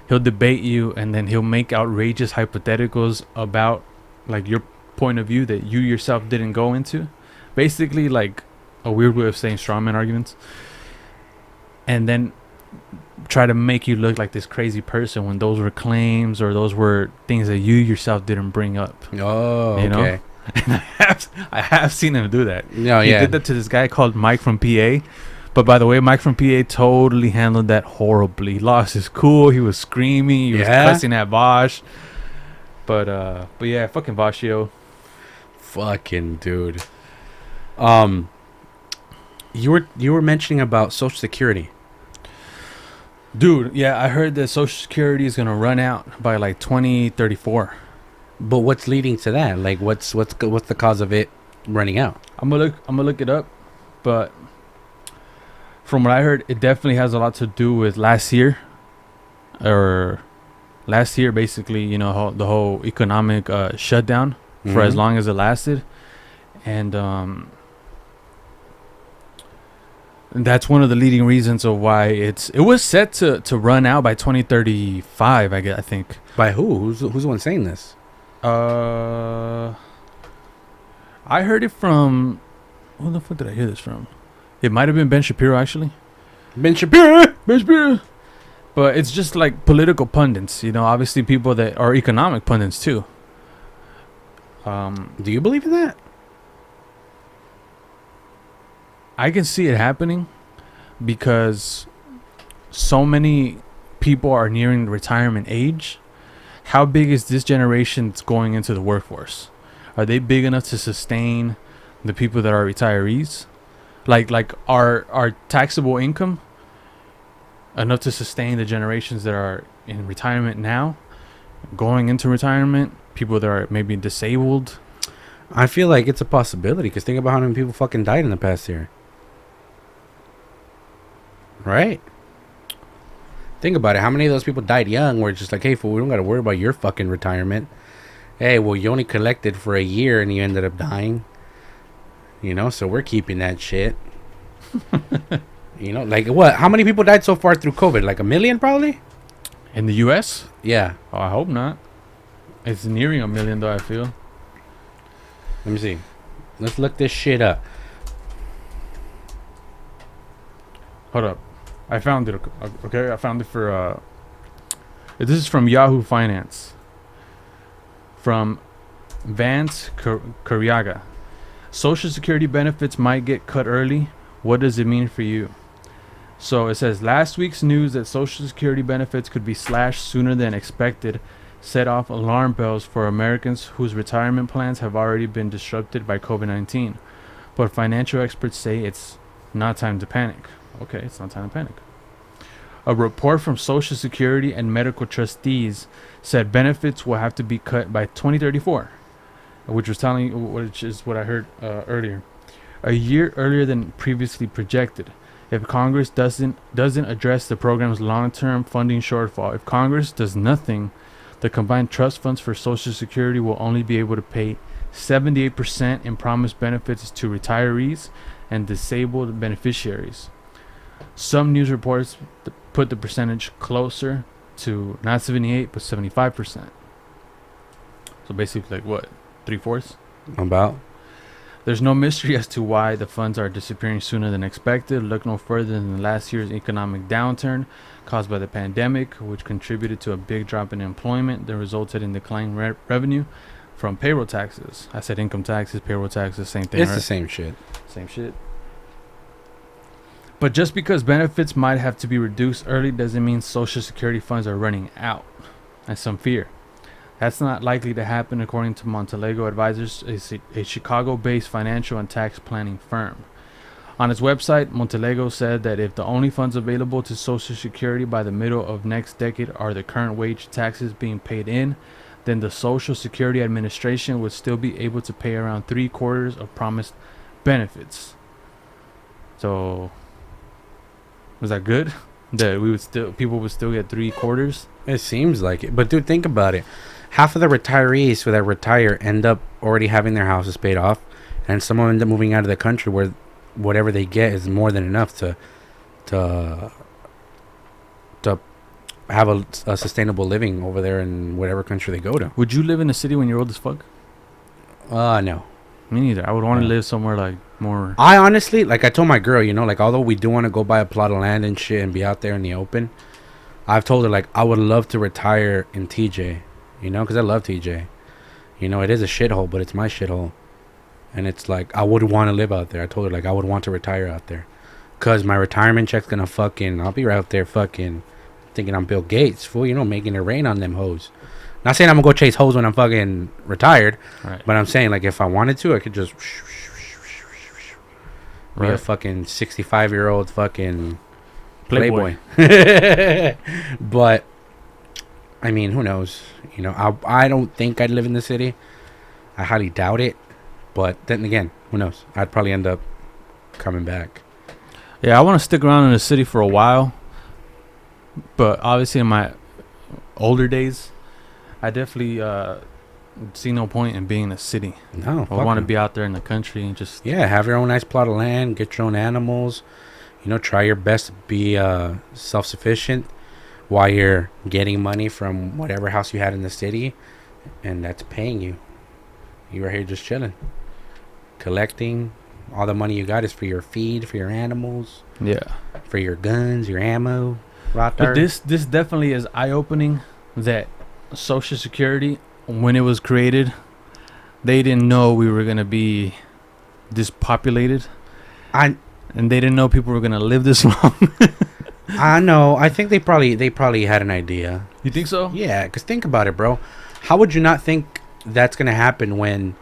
debate you, and then he'll make outrageous hypotheticals about like your point of view that you yourself didn't go into. Basically like a weird way of saying strawman arguments. And then try to make you look like this crazy person when those were claims, or those were things that you yourself didn't bring up. Oh, you okay. know? And I have seen him do that. No, He yeah. did that to this guy called Mike from PA. But by the way, Mike from PA totally handled that horribly. He lost his cool. He was screaming. He was cussing at Vosh. But yeah, fucking Vosh, yo. Fucking dude. You were mentioning about Social Security. Dude, yeah, I heard that Social Security is gonna run out by like 2034. But what's leading to that? Like, what's the cause of it running out? I'm gonna look it up, but from what I heard, it definitely has a lot to do with last year, basically. You know, the whole economic shutdown for as long as it lasted, and that's one of the leading reasons of why it was set to run out by 2035. I think. By who? Who's the one saying this? I heard it from, who the fuck did I hear this from? It might have been Ben Shapiro, actually. Ben Shapiro. Ben Shapiro. But it's just like political pundits, you know, obviously people that are economic pundits too. Do you believe in that? I can see it happening because so many people are nearing the retirement age. How big is this generation that's going into the workforce? Are they big enough to sustain the people that are retirees? Like our taxable income enough to sustain the generations that are in retirement now, going into retirement, people that are maybe disabled? I feel like it's a possibility because think about how many people fucking died in the past year. Right? Think about it. How many of those people died young where it's just like, hey, fool, we don't got to worry about your fucking retirement. Hey, well, you only collected for a year and you ended up dying. You know, so we're keeping that shit. You know, like what? How many people died so far through COVID? Like 1 million probably? In the U.S.? Yeah. Oh, I hope not. It's nearing 1 million though, I feel. Let me see. Let's look this shit up. Hold up. I found it. Okay, I found it for... this is from Yahoo Finance. From Vance Cariaga. Social Security benefits might get cut early. What does it mean for you? So it says, last week's news that Social Security benefits could be slashed sooner than expected set off alarm bells for Americans whose retirement plans have already been disrupted by COVID-19. But financial experts say it's not time to panic. Okay, it's not time to panic. A report from Social Security and medical trustees said benefits will have to be cut by 2034, which is what I heard earlier, a year earlier than previously projected. If Congress doesn't address the program's long-term funding shortfall, if Congress does nothing, the combined trust funds for Social Security will only be able to pay 78% in promised benefits to retirees and disabled beneficiaries. Some news reports put the percentage closer to not 78 but 75%. So basically, like what, 3/4? About. There's no mystery as to why the funds are disappearing sooner than expected. Look no further than last year's economic downturn caused by the pandemic, which contributed to a big drop in employment that resulted in declining revenue from payroll taxes. I said income taxes, payroll taxes, same thing. It's right? the same shit. Same shit. But just because benefits might have to be reduced early doesn't mean Social Security funds are running out, as some fear. That's not likely to happen, according to Montelego Advisors, a Chicago-based financial and tax planning firm. On its website, Montelego said that if the only funds available to Social Security by the middle of next decade are the current wage taxes being paid in, then the Social Security Administration would still be able to pay around 3/4 of promised benefits. So, was that good? That people would still get 3/4? It seems like it. But dude, think about it. Half of the retirees that retire end up already having their houses paid off, and some of them end up moving out of the country where whatever they get is more than enough to have a sustainable living over there in whatever country they go to. Would you live in a city when you're old as fuck? No. Me neither. I would want to No. live somewhere like more... I honestly, like I told my girl, you know, like although we do want to go buy a plot of land and shit and be out there in the open, I've told her like I would love to retire in TJ, you know, because I love TJ. You know, it is a shithole, but it's my shithole. And it's like, I would want to live out there. I told her, like, I would want to retire out there. Because my retirement check's going to fucking... I'll be out there fucking thinking I'm Bill Gates, fool. You know, making it rain on them hoes. Not saying I'm going to go chase hoes when I'm fucking retired. Right. But I'm saying, like, if I wanted to, I could just... Be a Right. fucking 65-year-old fucking... Playboy. But, I mean, who knows? You know, I don't think I'd live in the city. I highly doubt it. But then again, who knows? I'd probably end up coming back. Yeah, I want to stick around in the city for a while. But obviously in my older days, I definitely see no point in being in a city. No. I want to be out there in the country and just... Yeah, have your own nice plot of land. Get your own animals. You know, try your best to be self-sufficient while you're getting money from whatever house you had in the city. And that's paying you. You are here just chilling. Collecting, All the money you got is for your feed, for your animals, Yeah. for your guns, your ammo. Right there. But this definitely is eye opening that Social Security, when it was created, they didn't know we were gonna be this populated, I and they didn't know people were gonna live this long. I know. I think they probably had an idea. You think so? Yeah, because think about it, bro. How would you not think that's gonna happen when,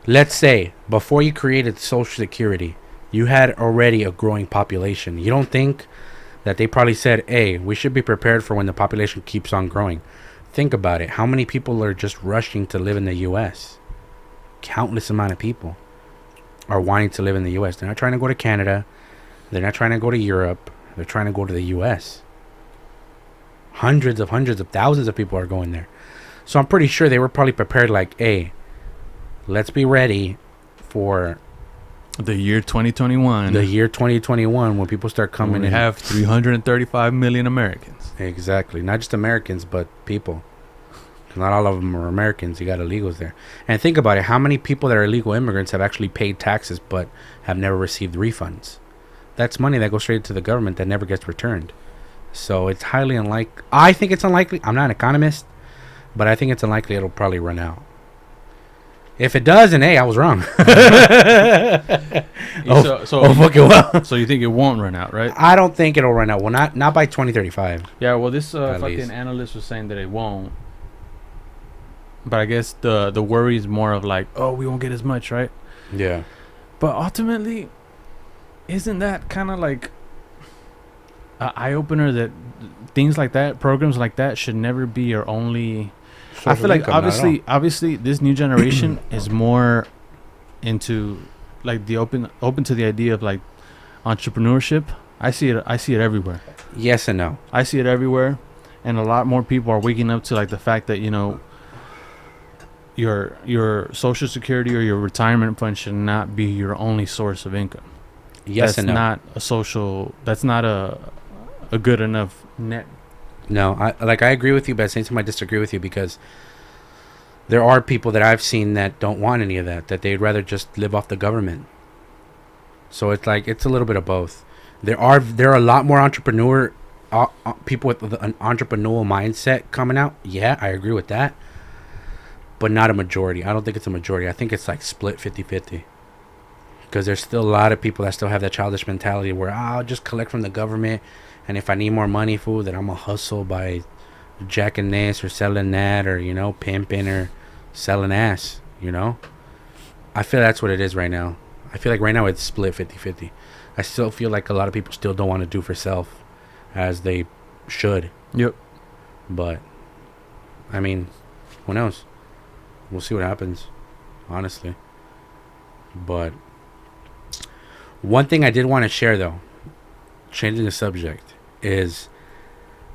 let's say, before you created Social Security, you had already a growing population? You don't think that they probably said, hey, we should be prepared for when the population keeps on growing? Think about it. How many people are just rushing to live in the U.S.? Countless amount of people are wanting to live in the U.S. They're not trying to go to Canada. They're not trying to go to Europe. They're trying to go to the U.S. Hundreds of thousands of people are going there. So I'm pretty sure they were probably prepared like, hey, let's be ready for The year 2021. the year 2021 when people start coming when we in. have 335 million Americans. Exactly. Not just Americans, but people. 'Cause not all of them are Americans. You got illegals there. And think about it. How many people that are illegal immigrants have actually paid taxes but have never received refunds? That's money that goes straight to the government that never gets returned. So it's highly unlikely. I think it's unlikely. I'm not an economist, but I think it's unlikely it'll probably run out. If it does, then hey, I was wrong. Fucking well. So you think it won't run out, right? I don't think it'll run out. Well, not by 2035. Yeah, well, this At fucking least. analyst was saying that it won't. But I guess the worry is more of like, oh, we won't get as much, right? Yeah. But ultimately, isn't that kind of like an eye-opener that things like that, programs like that, should never be your only... I feel like obviously this new generation is more into like the open to the idea of like entrepreneurship. I see it everywhere. Yes and no. I see it everywhere, and a lot more people are waking up to like the fact that, you know, your Social Security or your retirement fund should not be your only source of income. Yes That's and no. That's not a good enough net. No, I agree with you, but at the same time I disagree with you because there are people that I've seen that don't want any of that they'd rather just live off the government. So it's like it's a little bit of both. There are a lot more people with an entrepreneurial mindset coming out. Yeah, I agree with that. But not a majority. I don't think it's a majority. I think it's like split 50-50. Because there's still a lot of people that still have that childish mentality where I'll just collect from the government, and if I need more money, fool, then I'm going to hustle by jacking this or selling that or, you know, pimping or selling ass, you know? I feel that's what it is right now. I feel like right now it's split 50-50. I still feel like a lot of people still don't want to do for self as they should. Yep. But, I mean, who knows? We'll see what happens, honestly. But one thing I did want to share, though, changing the subject, is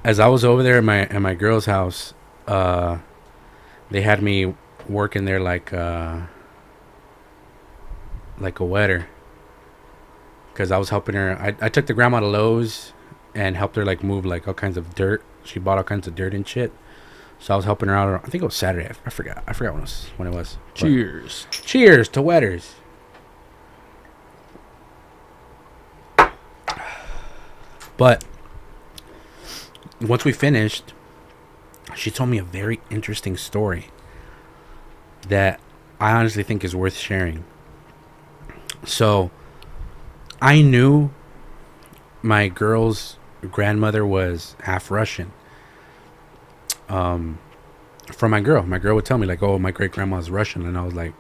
as I was over there at my girl's house, they had me working there like a wetter, because I was helping her. I took the grandma to Lowe's and helped her like move like all kinds of dirt. She bought all kinds of dirt and shit. So I was helping her out. I think it was Saturday. I forgot when it was. Cheers. Cheers to wetters. But once we finished, she told me a very interesting story that I honestly think is worth sharing. So I knew my girl's grandmother was half Russian. From my girl would tell me like, oh, my great grandma's Russian, and I was like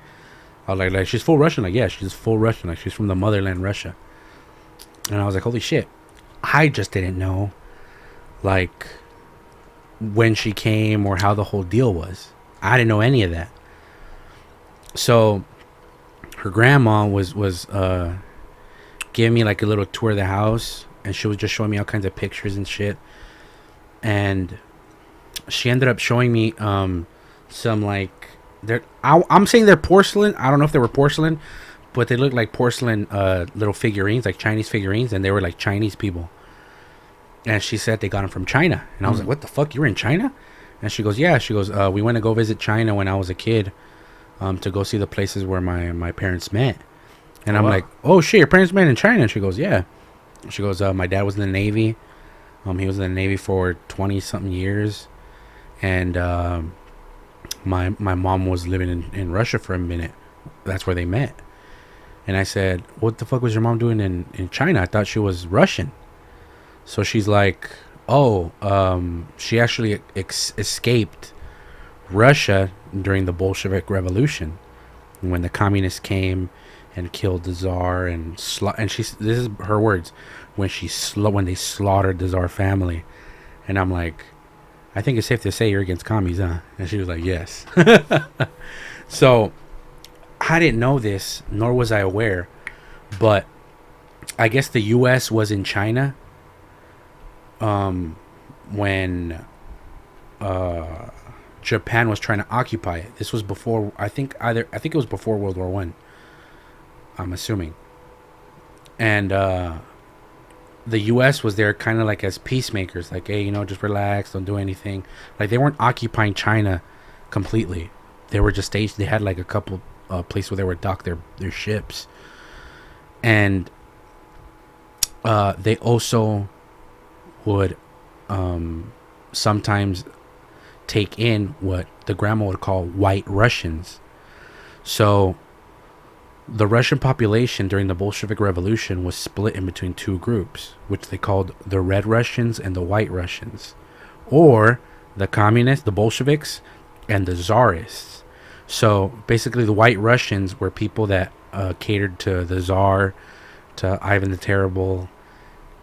she's full Russian. Like, yeah, she's full Russian. Like, she's from the motherland, Russia. And I was like, holy shit, I just didn't know like when she came or how the whole deal was. I didn't know any of that. So her grandma was giving me like a little tour of the house, and she was just showing me all kinds of pictures and shit. And she ended up showing me some like I'm saying they're porcelain. I don't know if they were porcelain, but they looked like porcelain little figurines, like Chinese figurines, and they were like Chinese people. And she said they got them from China, and I was like, "What the fuck? You were in China?" And she goes, "Yeah." She goes, "We went to go visit China when I was a kid, to go see the places where my parents met." And Oh I'm wow. like, oh shit, your parents met in China? And she goes, yeah. She goes, my dad was in the Navy. He was in the Navy for 20 something years, and my mom was living in Russia for a minute. That's where they met. And I said, what the fuck was your mom doing in China? I thought she was Russian. So she's like, oh, she actually escaped Russia during the Bolshevik Revolution when the communists came and killed the czar and this is her words, when they slaughtered the czar family. And I'm like, I think it's safe to say you're against commies, huh? And she was like, yes. So I didn't know this, nor was I aware, but I guess the U.S. was in China when Japan was trying to occupy it. This was before, I think it was before World War One. I'm assuming, and the U.S. was there kind of like as peacemakers, like, hey, just relax, don't do anything. Like they weren't occupying China completely. They were just stationed. They had like a couple places where they would dock their ships, and they also would sometimes take in what the grandma would call white Russians. So the Russian population during the Bolshevik Revolution was split in between two groups, which they called the Red Russians and the White Russians, or the Communists, the Bolsheviks, and the Tsarists. So basically, the White Russians were people that catered to the Tsar, to Ivan the Terrible,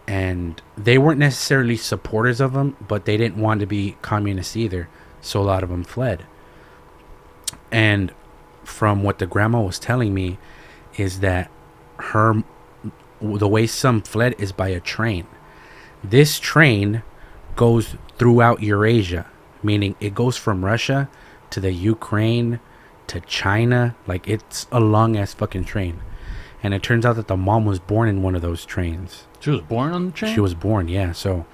and they weren't necessarily supporters of him, but they didn't want to be communists either, so a lot of them fled. And from what the grandma was telling me is that the way some fled is by a train. This train goes throughout Eurasia, meaning it goes from Russia to the Ukraine to China. Like, it's a long ass fucking train. And it turns out that the mom was born in one of those trains. She was born on the train? She was born, yeah. So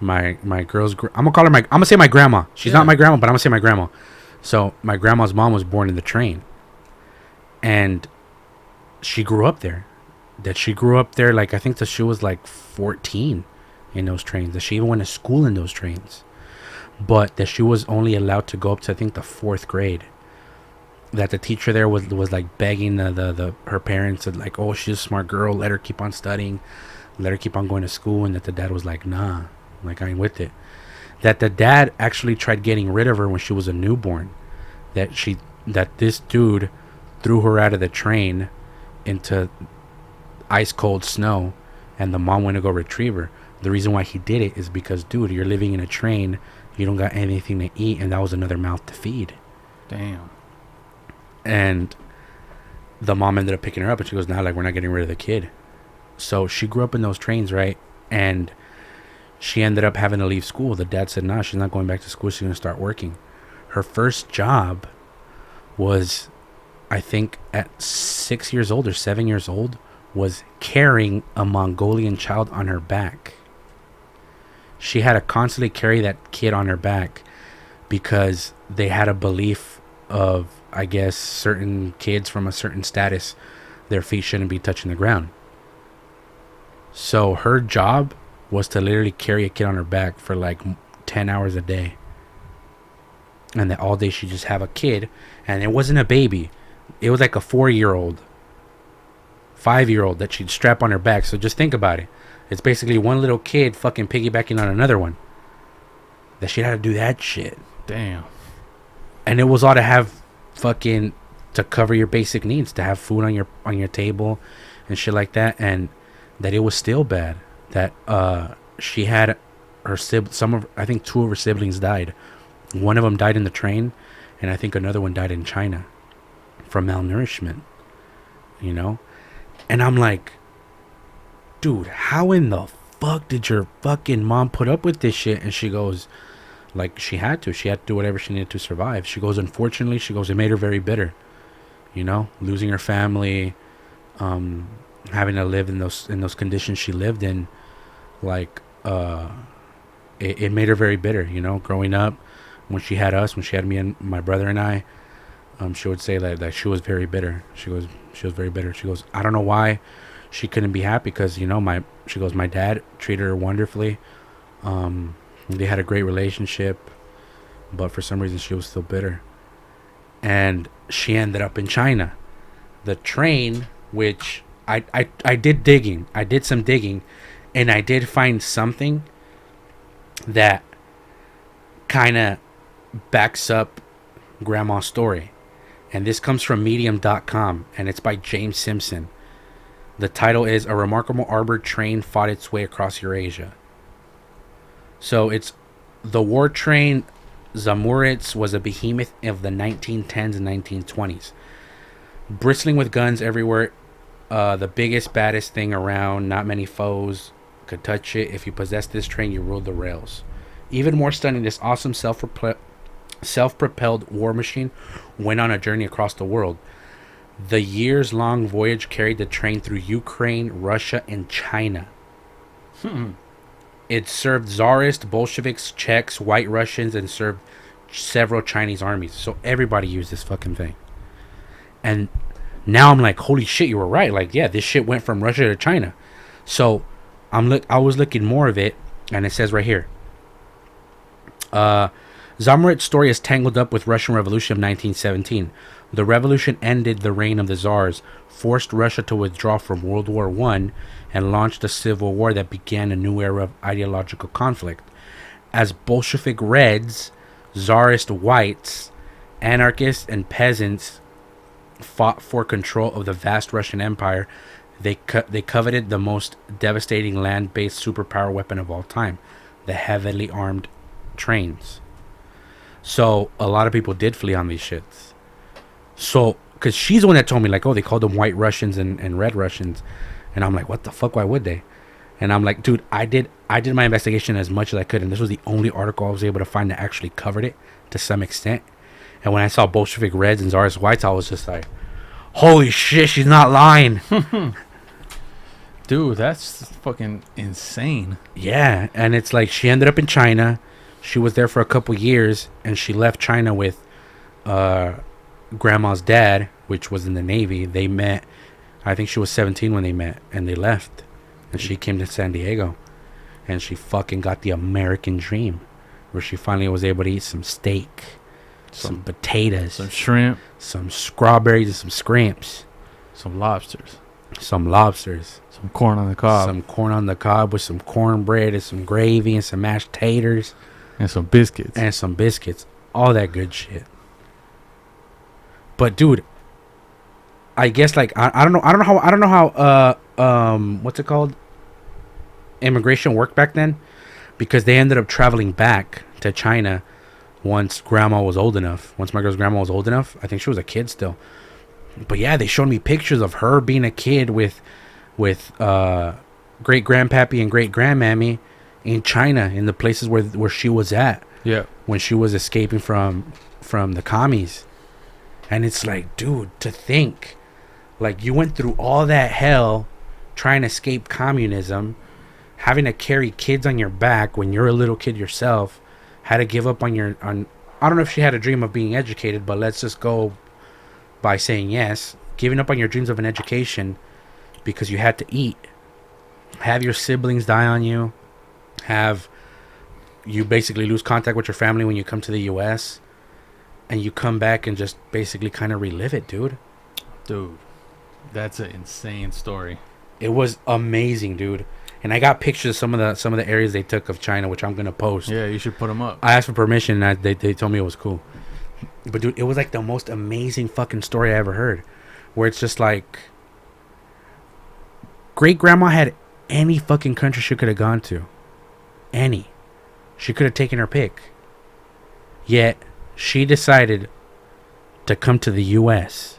my girl's I'm gonna call her I'm gonna say my grandma. She's not my grandma, but I'm gonna say my grandma. So my grandma's mom was born in the train, and she grew up there. She grew up there, like, I think that she was like 14 in those trains. That she even went to school in those trains, but that she was only allowed to go up to, I think, the 4th grade. That the teacher there was like begging her parents, that like, oh, she's a smart girl, let her keep on studying, let her keep on going to school. And that the dad was like, nah, like, I ain't with it. That the dad actually tried getting rid of her when she was a newborn. That this dude threw her out of the train into ice cold snow, and the mom went to go retrieve her. The reason why he did it is because, dude, you're living in a train, you don't got anything to eat, and that was another mouth to feed. Damn. And the mom ended up picking her up, and she goes, nah, like, we're not getting rid of the kid. So she grew up in those trains, right? And she ended up having to leave school. The dad said, nah, she's not going back to school, she's going to start working. Her first job was, I think, at 6 years old or 7 years old, was carrying a Mongolian child on her back. She had to constantly carry that kid on her back because they had a belief of, I guess, certain kids from a certain status, their feet shouldn't be touching the ground. So her job was to literally carry a kid on her back for like 10 hours a day. And that all day she'd just have a kid. And it wasn't a baby. It was like a 4-year-old, 5-year-old that she'd strap on her back. So just think about it. It's basically one little kid fucking piggybacking on another one. That she'd have to do that shit. Damn. And it was all to have fucking, to cover your basic needs, to have food on your table and shit like that. And that it was still bad. That she had her I think 2 of her siblings died. One of them died in the train, and I think another one died in China from malnourishment. You know? And I'm like, dude, how in the fuck did your fucking mom put up with this shit? And she goes, like, she had to do whatever she needed to survive. She goes, unfortunately, she goes, it made her very bitter. You know, losing her family, having to live in those conditions she lived in, like, it made her very bitter. You know, growing up, when she had me and my brother and I, She would say that she was very bitter. She was very bitter. She goes, I don't know why she couldn't be happy because my dad treated her wonderfully. They had a great relationship, but for some reason she was still bitter. And she ended up in China. The train, which I did digging. I did some digging, and I did find something that kind of backs up Grandma's story. And this comes from medium.com, and it's by James Simpson. The title is A Remarkable Armored Train Fought Its Way Across Eurasia. So it's the war train Zamoritz was a behemoth of the 1910s and 1920s. Bristling with guns everywhere, the biggest, baddest thing around, not many foes could touch it. If you possessed this train, you ruled the rails. Even more stunning, this awesome self-propelled war machine went on a journey across the world. The years-long voyage carried the train through Ukraine, Russia, and China. It served Tsarist, Bolsheviks, Czechs, White Russians, and served several Chinese armies. So everybody used this fucking thing. And now I'm like, holy shit, you were right. Like, yeah, this shit went from Russia to China. So I was looking more of it, and it says right here. Zamoritz's story is tangled up with Russian Revolution of 1917. The revolution ended the reign of the Tsars, forced Russia to withdraw from World War I, and launched a civil war that began a new era of ideological conflict. As Bolshevik Reds, Tsarist Whites, anarchists, and peasants fought for control of the vast Russian Empire, they coveted the most devastating land-based superpower weapon of all time, the heavily armed trains. So a lot of people did flee on these shits. So, because she's the one that told me, like, oh, they called them White Russians and Red Russians. And I'm like, what the fuck? Why would they? And I'm like, dude, I did my investigation as much as I could. And this was the only article I was able to find that actually covered it to some extent. And when I saw Bolshevik Reds and Tsarist Whites, I was just like, holy shit, she's not lying. Dude, that's fucking insane. Yeah. And it's like she ended up in China. She was there for a couple years. And she left China with Grandma's dad, which was in the Navy. They met. I think she was 17 when they met, and they left. And she came to San Diego, and she fucking got the American dream, where she finally was able to eat some steak, some potatoes, some shrimp, some strawberries, and some scrimps, some lobsters, some corn on the cob, with some cornbread and some gravy and some mashed taters, and some biscuits, all that good shit. But dude, I guess like I don't know how what's it called? Immigration worked back then, because they ended up traveling back to China once Grandma was old enough. Once my girl's grandma was old enough, I think she was a kid still. But yeah, they showed me pictures of her being a kid with great grandpappy and great grandmammy in China, in the places where she was at. Yeah. When she was escaping from the commies. And it's like, dude, to think, like, you went through all that hell trying to escape communism, having to carry kids on your back when you're a little kid yourself, had to give up on I don't know if she had a dream of being educated, but let's just go by saying yes, giving up on your dreams of an education because you had to eat, have your siblings die on you, have you basically lose contact with your family when you come to the U.S., and you come back and just basically kind of relive it, dude. Dude, that's an insane story. It was amazing, dude. And I got pictures of some of the areas they took of China, which I'm gonna post. Yeah, you should put them up. I asked for permission, and they told me it was cool. But dude, it was like the most amazing fucking story I ever heard, where it's just like, great grandma had any fucking country she could have gone to, any. She could have taken her pick. Yet she decided to come to the U.S.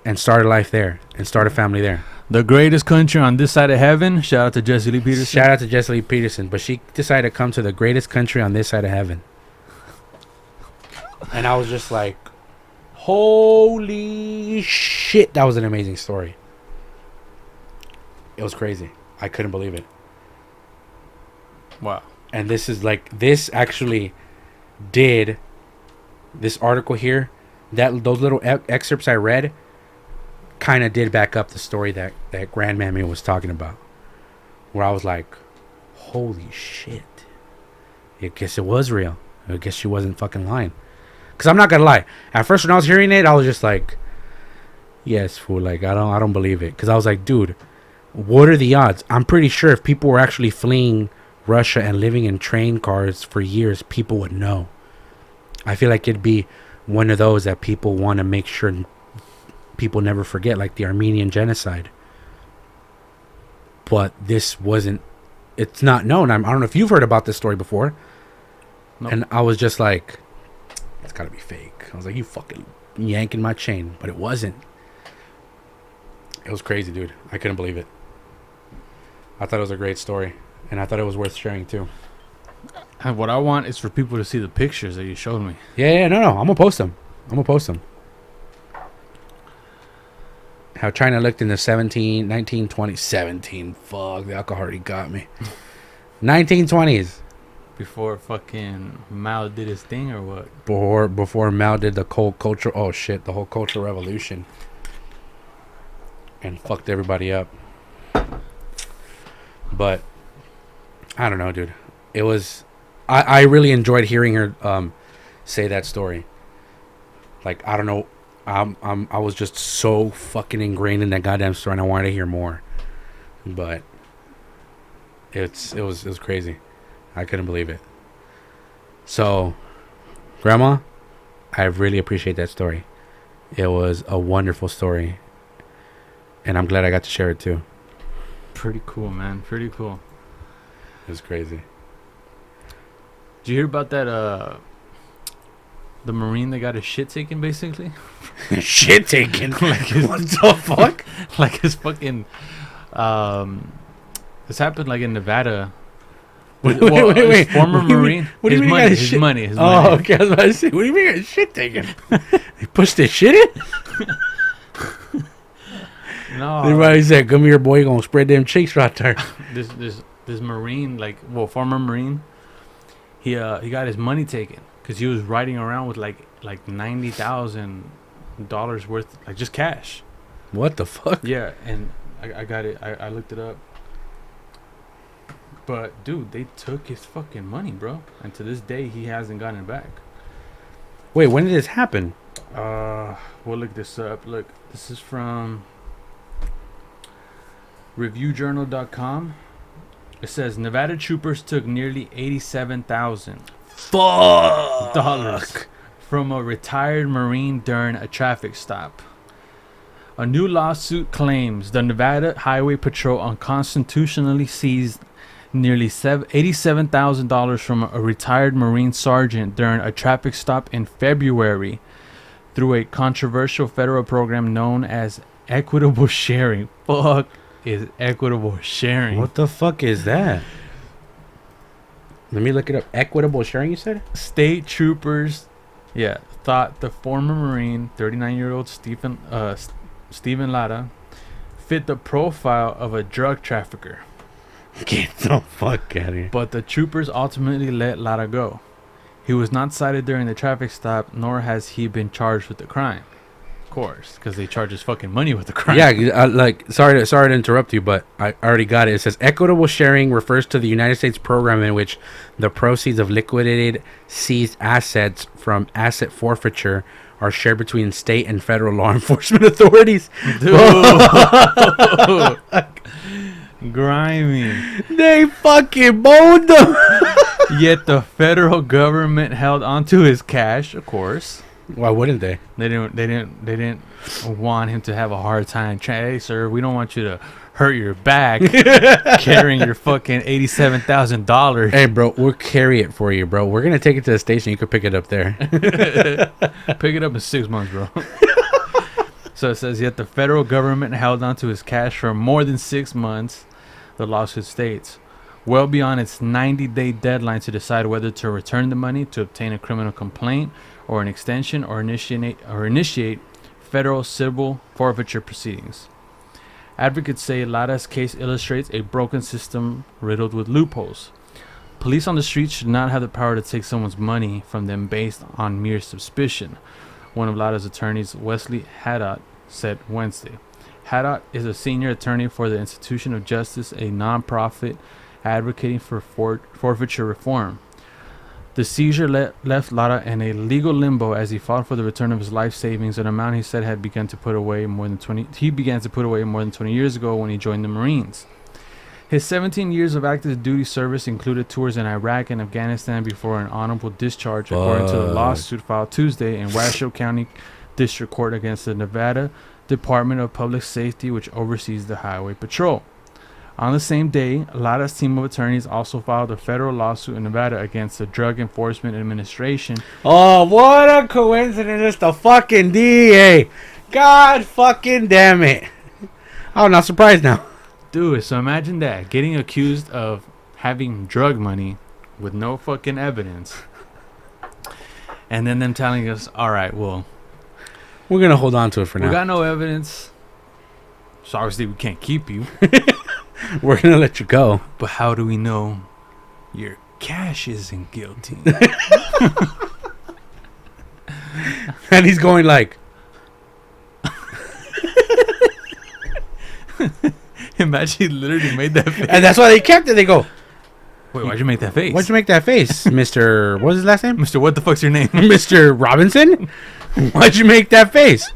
and start a life there and start a family there. The greatest country on this side of heaven. Shout out to Jesse Lee Peterson. But she decided to come to the greatest country on this side of heaven. And I was just like, holy shit. That was an amazing story. It was crazy. I couldn't believe it. Wow. And this actually did this article here, those little excerpts I read, kind of did back up the story that Grandmammy was talking about, where I was like, holy shit. I guess it was real. I guess she wasn't fucking lying. Because I'm not gonna lie, at first when I was hearing it, I was just like, yes, fool. Like I don't believe it. Because I was like, dude, what are the odds? I'm pretty sure if people were actually fleeing Russia and living in train cars for years, people would know. I feel like it'd be one of those that people want to make sure people never forget, like the Armenian genocide. But this wasn't. It's not known. I don't know if you've heard about this story before. Nope. And I was just like, it's gotta be fake. I was like, you fucking yanking my chain. But it wasn't. It was crazy, dude. I couldn't believe it. I thought it was a great story. And I thought it was worth sharing, too. And what I want is for people to see the pictures that you showed me. Yeah, no. I'm going to post them. How China looked in the 1920s. Fuck, the alcohol already got me. 1920s. Before fucking Mao did his thing or what? Before Mao did the whole culture. Oh, shit. The whole Cultural Revolution. And fucked everybody up. But I don't know, dude. It was I really enjoyed hearing her say that story. Like, I don't know, I was just so fucking ingrained in that goddamn story, and I wanted to hear more. But it was crazy. I couldn't believe it. So, Grandma, I really appreciate that story. It was a wonderful story. And I'm glad I got to share it too. Pretty cool, man. Pretty cool. It was crazy. Did you hear about that? The Marine that got his shit taken, basically. Shit taken? Like what the fuck? Like his fucking. This happened like in Nevada. Wait. Former Marine. What do you mean? His money. Oh, okay. I was about to say, what do you mean his shit taken? He pushed his shit in? No. Everybody said, "Come here, boy. You gonna spread them cheeks right there." This Marine, former Marine, he got his money taken because he was riding around with like $90,000 worth, like just cash. What the fuck? Yeah, and I got it. I looked it up. But dude, they took his fucking money, bro, and to this day he hasn't gotten it back. Wait, when did this happen? We'll look this up. Look, this is from reviewjournal.com. It says Nevada troopers took nearly $87,000 from a retired Marine during a traffic stop. A new lawsuit claims the Nevada Highway Patrol unconstitutionally seized nearly $87,000 from a retired Marine sergeant during a traffic stop in February through a controversial federal program known as equitable sharing. Fuck is equitable sharing. What the fuck is that? Let me look it up. Equitable sharing, you said? State troopers, thought the former Marine, 39-year-old Stephen Lara, fit the profile of a drug trafficker. Get the fuck out of here. But the troopers ultimately let Lara go. He was not cited during the traffic stop, nor has he been charged with the crime. Of course, because they charge his fucking money with the crime. Yeah, sorry to interrupt you, but I already got it. It says equitable sharing refers to the United States program in which the proceeds of liquidated seized assets from asset forfeiture are shared between state and federal law enforcement authorities. Dude. Grimy. They fucking boned them. Yet the federal government held onto his cash, of course. Why wouldn't they? They didn't want him to have a hard time. Hey, sir, we don't want you to hurt your back carrying your fucking $87,000. Hey, bro, we'll carry it for you, bro. We're gonna take it to the station. You can pick it up there. Pick it up in 6 months, bro. So it says, yet the federal government held onto his cash for more than 6 months. The lawsuit states, well beyond its 90-day deadline to decide whether to return the money, to obtain a criminal complaint or an extension, or initiate federal civil forfeiture proceedings. Advocates say Lara's case illustrates a broken system riddled with loopholes. Police on the street should not have the power to take someone's money from them based on mere suspicion, one of Lada's attorneys, Wesley Haddock, said Wednesday. Haddock is a senior attorney for the Institution of Justice, a non-profit advocating for forfeiture reform. The seizure left Lada in a legal limbo as he fought for the return of his life savings, an amount he said had began to put away more than 20 years ago when he joined the Marines. His 17 years of active duty service included tours in Iraq and Afghanistan before an honorable discharge, according to the lawsuit filed Tuesday in Washoe County District Court against the Nevada Department of Public Safety, which oversees the Highway Patrol. On the same day, Lada's team of attorneys also filed a federal lawsuit in Nevada against the Drug Enforcement Administration. Oh, what a coincidence. It's the fucking DEA. God fucking damn it. I'm not surprised now. Dude, so imagine that. Getting accused of having drug money with no fucking evidence. And then them telling us, all right, well, we're going to hold on to it for now. We got no evidence. So obviously we can't keep you. We're going to let you go. But how do we know your cash isn't guilty? And he's going like... Imagine he literally made that face. And that's why they kept it. They go... Wait, why'd you make that face? Why'd you make that face, Mr... What was his last name? Mr. What the fuck's your name? Mr. Robinson? Why'd you make that face?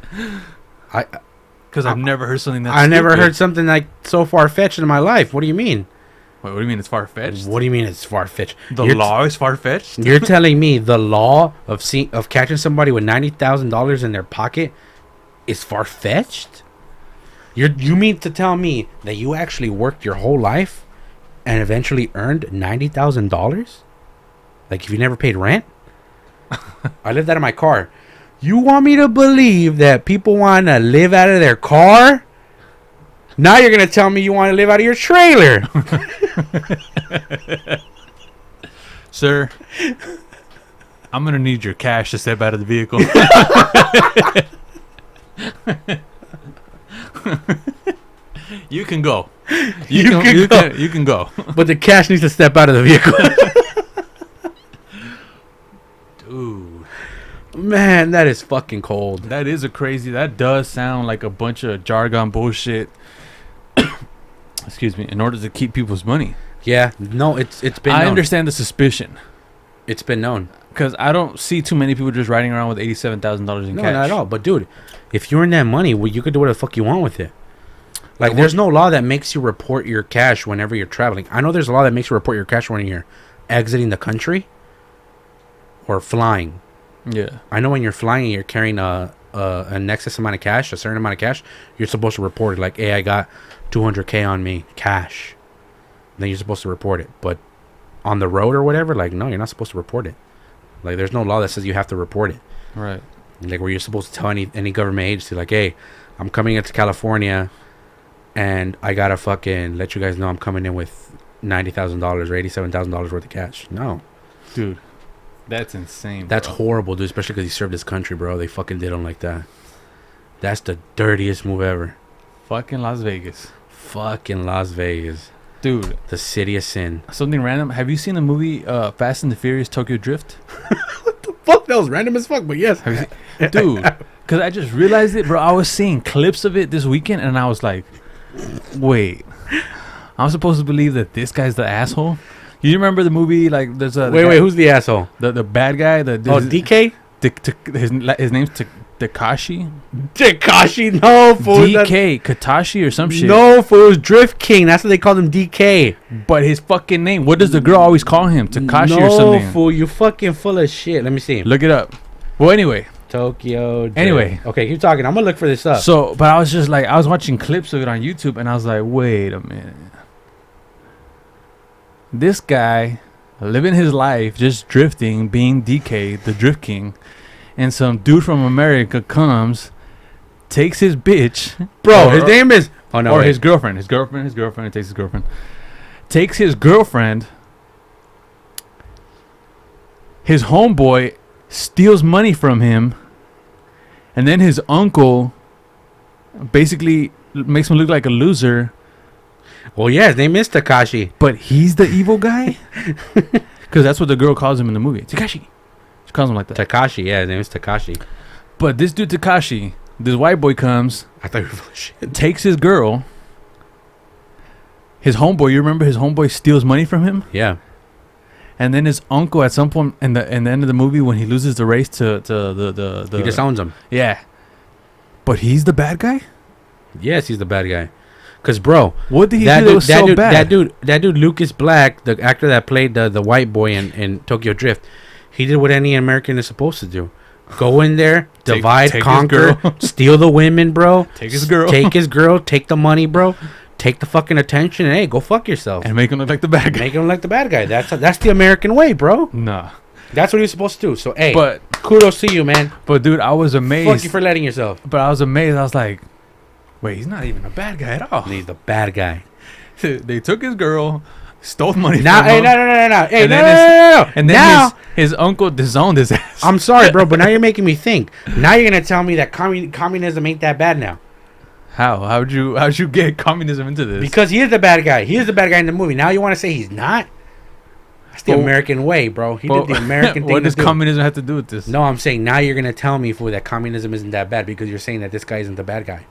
Because I've never heard something that I never heard something like so far-fetched in my life. What do you mean? Wait, what do you mean it's far-fetched? What do you mean it's far-fetched? The law is far-fetched? You're telling me the law of catching somebody with $90,000 in their pocket is far-fetched? You mean to tell me that you actually worked your whole life and eventually earned $90,000? Like if you never paid rent? I lived out of my car. You want me to believe that people want to live out of their car? Now you're going to tell me you want to live out of your trailer. Sir, I'm going to need your cash to step out of the vehicle. You can go. You can go. But the cash needs to step out of the vehicle. Dude. Man, that is fucking cold. That is that does sound like a bunch of jargon bullshit. Excuse me, in order to keep people's money. Yeah, no, it's been known. I understand the suspicion. It's been known. Because I don't see too many people just riding around with $87,000 in cash. No, not at all. But dude, if you earn that money, well, you could do whatever the fuck you want with it. Like, there's no law that makes you report your cash whenever you're traveling. I know there's a law that makes you report your cash when you're exiting the country or flying. Yeah. I know when you're flying and you're carrying an excess amount of cash, a certain amount of cash, you're supposed to report it. Like, hey, I got $200K on me, cash. Then you're supposed to report it. But on the road or whatever, like, no, you're not supposed to report it. Like, there's no law that says you have to report it. Right. Like, where you're supposed to tell any government agency, like, hey, I'm coming into California and I gotta fucking let you guys know I'm coming in with $90,000 or $87,000 worth of cash. No. Dude. That's insane. That's horrible, dude. Especially because he served his country, bro. They fucking did him like that. That's the dirtiest move ever. Fucking Las Vegas. Fucking Las Vegas. Dude. The city of sin. Something random. Have you seen the movie Fast and the Furious Tokyo Drift? What the fuck? That was random as fuck, but yes. Dude. Because I just realized it, bro. I was seeing clips of it this weekend, and I was like, wait. I'm supposed to believe that this guy's the asshole? You remember the movie? Like, there's a wait, who's the asshole? The bad guy. DK. His name's Takashi. Takashi, no fool. DK Katashi or some shit. No fool, it was Drift King. That's what they called him, DK. But his fucking name. What does the girl always call him? Takashi or something. No fool, you fucking full of shit. Let me see. Look it up. Well, anyway. Tokyo Drift. Anyway. Okay, keep talking. I'm gonna look for this up. So, but I was just like, I was watching clips of it on YouTube, and I was like, wait a minute. This guy living his life just drifting, being DK, the Drift King, and some dude from America comes, takes his bitch, bro. His name is his girlfriend. His girlfriend. Takes his girlfriend. Takes his girlfriend. His homeboy steals money from him, and then his uncle basically makes him look like a loser. Well, yeah, his name is Takashi. But he's the evil guy? Because that's what the girl calls him in the movie. Takashi. She calls him like that. Takashi, yeah, his name is Takashi. But this dude Takashi, this white boy comes, I thought you were full of shit. takes his girl. His homeboy, you remember his homeboy steals money from him? Yeah. And then his uncle at some point in the end of the movie when he loses the race to the He disowns him. Yeah. But he's the bad guy? Yes, he's the bad guy. Cause bro, What did he do that was so bad? That dude Lucas Black, the actor that played the white boy in Tokyo Drift, he did what any American is supposed to do. Go in there, divide, take his conquer, girl. steal the women, bro. Take his girl. Take his girl, take the money, bro. Take the fucking attention, and hey, go fuck yourself. And make him look like the bad guy. Make him like the bad guy. That's the American way, bro. Nah. That's what you're supposed to do. So, hey, But kudos to you, man. But dude, I was amazed. Fuck you for letting yourself. But I was amazed. I was like, wait, he's not even a bad guy at all. He's the bad guy. They took his girl, stole money Now, from hey, him. no. Hey, And no, then no. And then now, his uncle disowned his ass. I'm sorry, bro, but now you're making me think. Now you're gonna tell me that communism ain't that bad now. How'd you get communism into this? Because he is the bad guy. He is the bad guy in the movie. Now you want to say he's not? That's the American way, bro. He did the American thing. What does communism have to do with this? No, I'm saying now you're gonna tell me, fool, that communism isn't that bad because you're saying that this guy isn't the bad guy.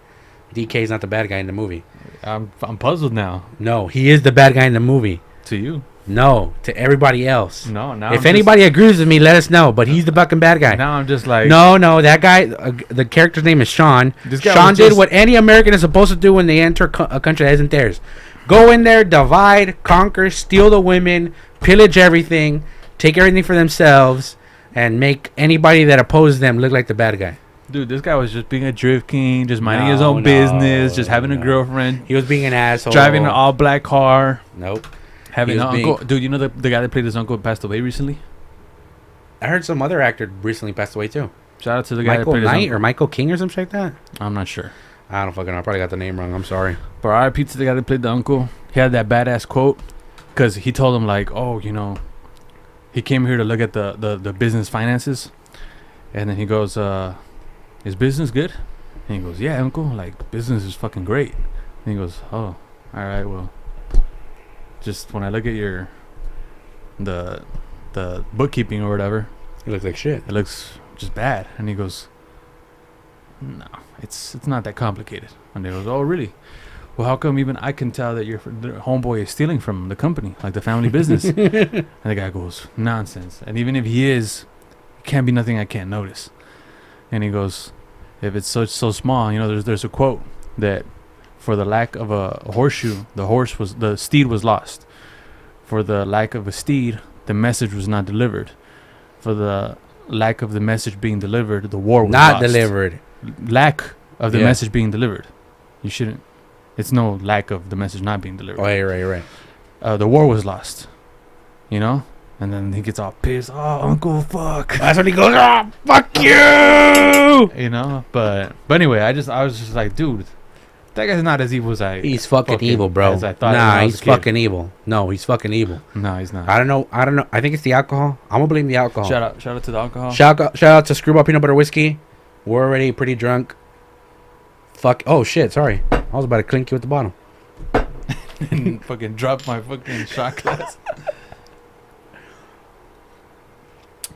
DK is not the bad guy in the movie. I'm puzzled now. No, he is the bad guy in the movie. To you? No, to everybody else. No, now if anybody agrees with me, let us know. But he's the fucking bad guy. Now I'm just like no, that guy. The character's name is Sean. This guy Sean was did just- what any American is supposed to do when they enter a country that isn't theirs. Go in there, divide, conquer, steal the women, pillage everything, take everything for themselves, and make anybody that opposes them look like the bad guy. Dude, this guy was just being a drift king, just minding his own business, just having a girlfriend, He was being an asshole. driving an all black car, Nope. having He an was uncle. Dude, you know the guy that played his uncle passed away recently? I heard some other actor recently passed away too. Shout out to the guy Michael that played his Knight uncle. or Michael King or something like that. I'm not sure. I don't fucking know. I probably got the name wrong. I'm sorry. But RIP to the guy that played the uncle. He had that badass quote because he told him like, oh, you know, he came here to look at the business finances, and then he goes, is business good? And he goes, yeah, uncle, like business is fucking great. And he goes, oh, all right, well, just when I look at your the bookkeeping or whatever, He looks like shit. it looks just bad. And he goes, no, it's not that complicated. And he goes, oh, really? Well, how come even I can tell that your homeboy is stealing from the company, like the family business? And the guy goes, nonsense. And even if he is, it can't be nothing I can't notice. And he goes, if it's so small, you know, there's a quote that for the lack of a horseshoe, the steed was lost. For the lack of a steed, the message was not delivered. For the lack of the message being delivered, the war was Not lost. delivered. Lack of the Yeah. message being delivered. You shouldn't. It's no lack of the message not being delivered. Oh, right. The war was lost. You know? And then he gets all pissed. Oh, Uncle, fuck. That's when he goes, oh, fuck you! You know? But anyway, I was just like, dude, that guy's not as evil as I. He's fucking evil, bro. As I thought when Nah, I was he's a kid. fucking evil. No, he's fucking evil. No, he's not. I don't know. I think it's the alcohol. I'm gonna blame the alcohol. Shout out to the alcohol. Shout out to Screwball Peanut Butter Whiskey. We're already pretty drunk. Fuck. Oh shit. Sorry. I was about to clink you at the bottom. And fucking drop my fucking shot glass.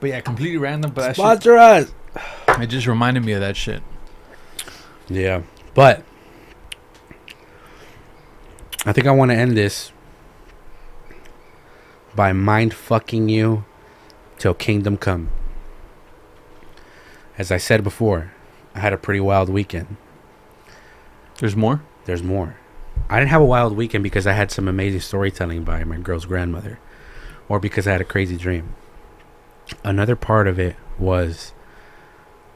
But yeah, completely random. But that shit, Sponsor us. it just reminded me of that shit. Yeah, but I think I want to end this by mind fucking you till kingdom come. As I said before, I had a pretty wild weekend. There's more? There's more. I didn't have a wild weekend because I had some amazing storytelling by my girl's grandmother, or because I had a crazy dream. Another part of it was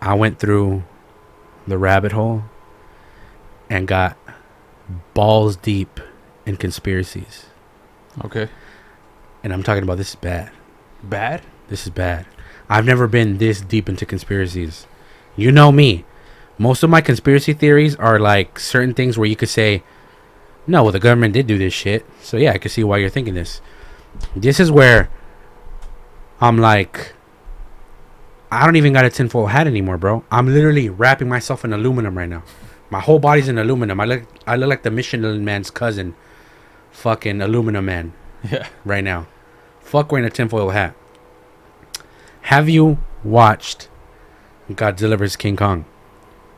I went through the rabbit hole and got balls deep in conspiracies. Okay. And I'm talking about this is bad. Bad? This is bad. I've never been this deep into conspiracies. You know me. Most of my conspiracy theories are like certain things where you could say, no, well, the government did do this shit. So yeah, I can see why you're thinking this. This is where I'm like, I don't even got a tinfoil hat anymore, bro. I'm literally wrapping myself in aluminum right now. My whole body's in aluminum. I look like the Michelin Man's cousin fucking aluminum man Yeah. right now. Fuck wearing a tinfoil hat. Have you watched Godzilla vs. King Kong?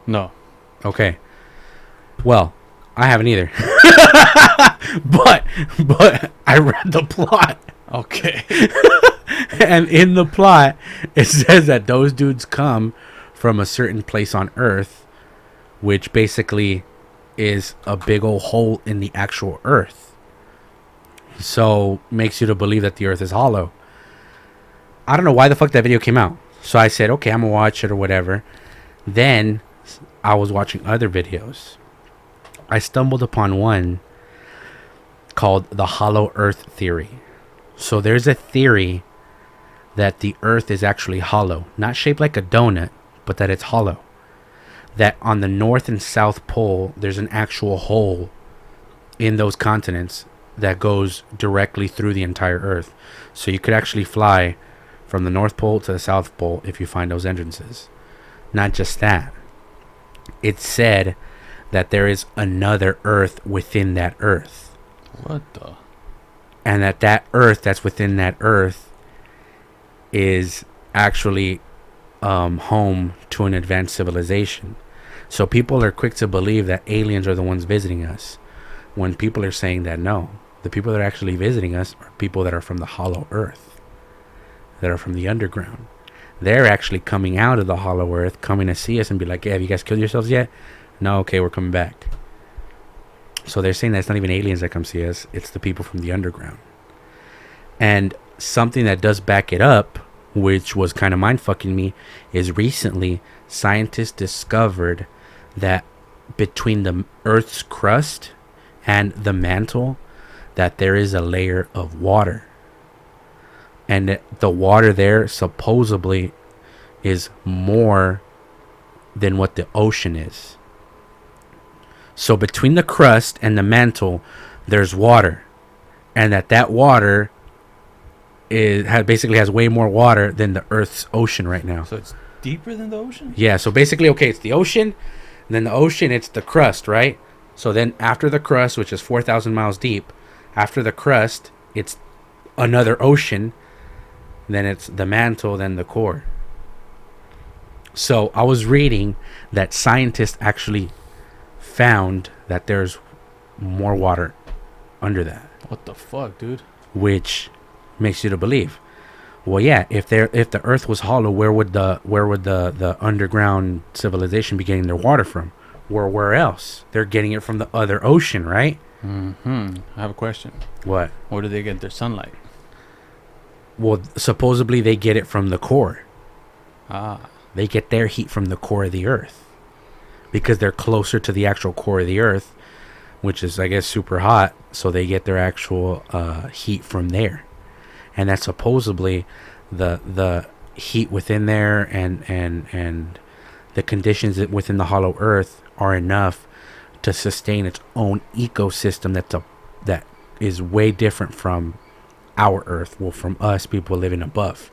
No. Okay. Well, I haven't either. but I read the plot. Okay. And in the plot, it says that those dudes come from a certain place on Earth, which basically is a big old hole in the actual Earth. So makes you to believe that the Earth is hollow. I don't know why the fuck that video came out. So I said, okay, I'm gonna watch it or whatever. Then I was watching other videos. I stumbled upon one called the Hollow Earth Theory. So there's a theory that the Earth is actually hollow, not shaped like a donut, but that it's hollow. That on the North and South Pole, there's an actual hole in those continents that goes directly through the entire Earth. So you could actually fly from the North Pole to the South Pole if you find those entrances. Not just that. It's said that there is another Earth within that Earth. What the? And that Earth that's within that Earth is actually home to an advanced civilization. So people are quick to believe that aliens are the ones visiting us, when people are saying that no, the people that are actually visiting us are people that are from the hollow Earth, that are from the underground. They're actually coming out of the hollow Earth, coming to see us and be like, hey, have you guys killed yourselves yet? No, okay, we're coming back. So they're saying that it's not even aliens that come see us, it's the people from the underground. And something that does back it up, which was kind of mind-fucking me, is recently scientists discovered that between the Earth's crust and the mantle, that there is a layer of water. And that the water there supposedly is more than what the ocean is. So between the crust and the mantle, there's water. And that water basically has way more water than the Earth's ocean right now. So it's deeper than the ocean? Yeah, so basically, okay, it's the ocean. And then the ocean, it's the crust, right? So then after the crust, which is 4,000 miles deep, after the crust, it's another ocean. Then it's the mantle, then the core. So I was reading that scientists actually found that there's more water under that. What the fuck, dude? Which makes you to believe, well, yeah, if the Earth was hollow, where would the underground civilization be getting their water from? Where else? They're getting it from the other ocean, right? I have a question. What? Where do they get their sunlight? Well, supposedly they get it from the core. Ah. They get their heat from the core of the Earth, because they're closer to the actual core of the Earth, which is, I guess, super hot. So they get their actual heat from there. And that's supposedly the heat within there and the conditions within the hollow Earth are enough to sustain its own ecosystem that is way different from our Earth, well, from us people living above.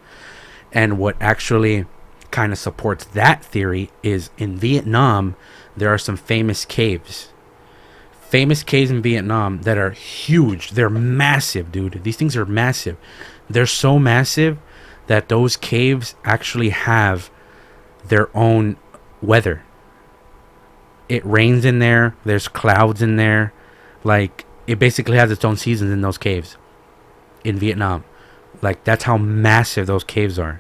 And what actually kind of supports that theory is in Vietnam, there are some famous caves in Vietnam that are huge. They're massive, dude. These things are massive. They're so massive that those caves actually have their own weather. It rains in there. There's clouds in there. Like, it basically has its own seasons in those caves in Vietnam. Like, that's how massive those caves are.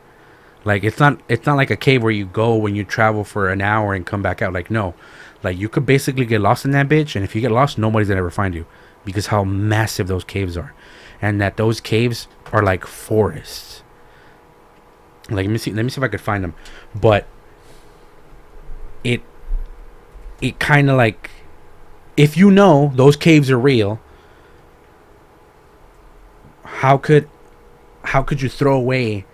Like, it's not like a cave where you go when you travel for an hour and come back out. Like, no. Like, you could basically get lost in that bitch, and if you get lost, nobody's gonna ever find you, because how massive those caves are. And that those caves are like forests. Like, let me see if I could find them. But it kind of like, if you know those caves are real, how could you throw away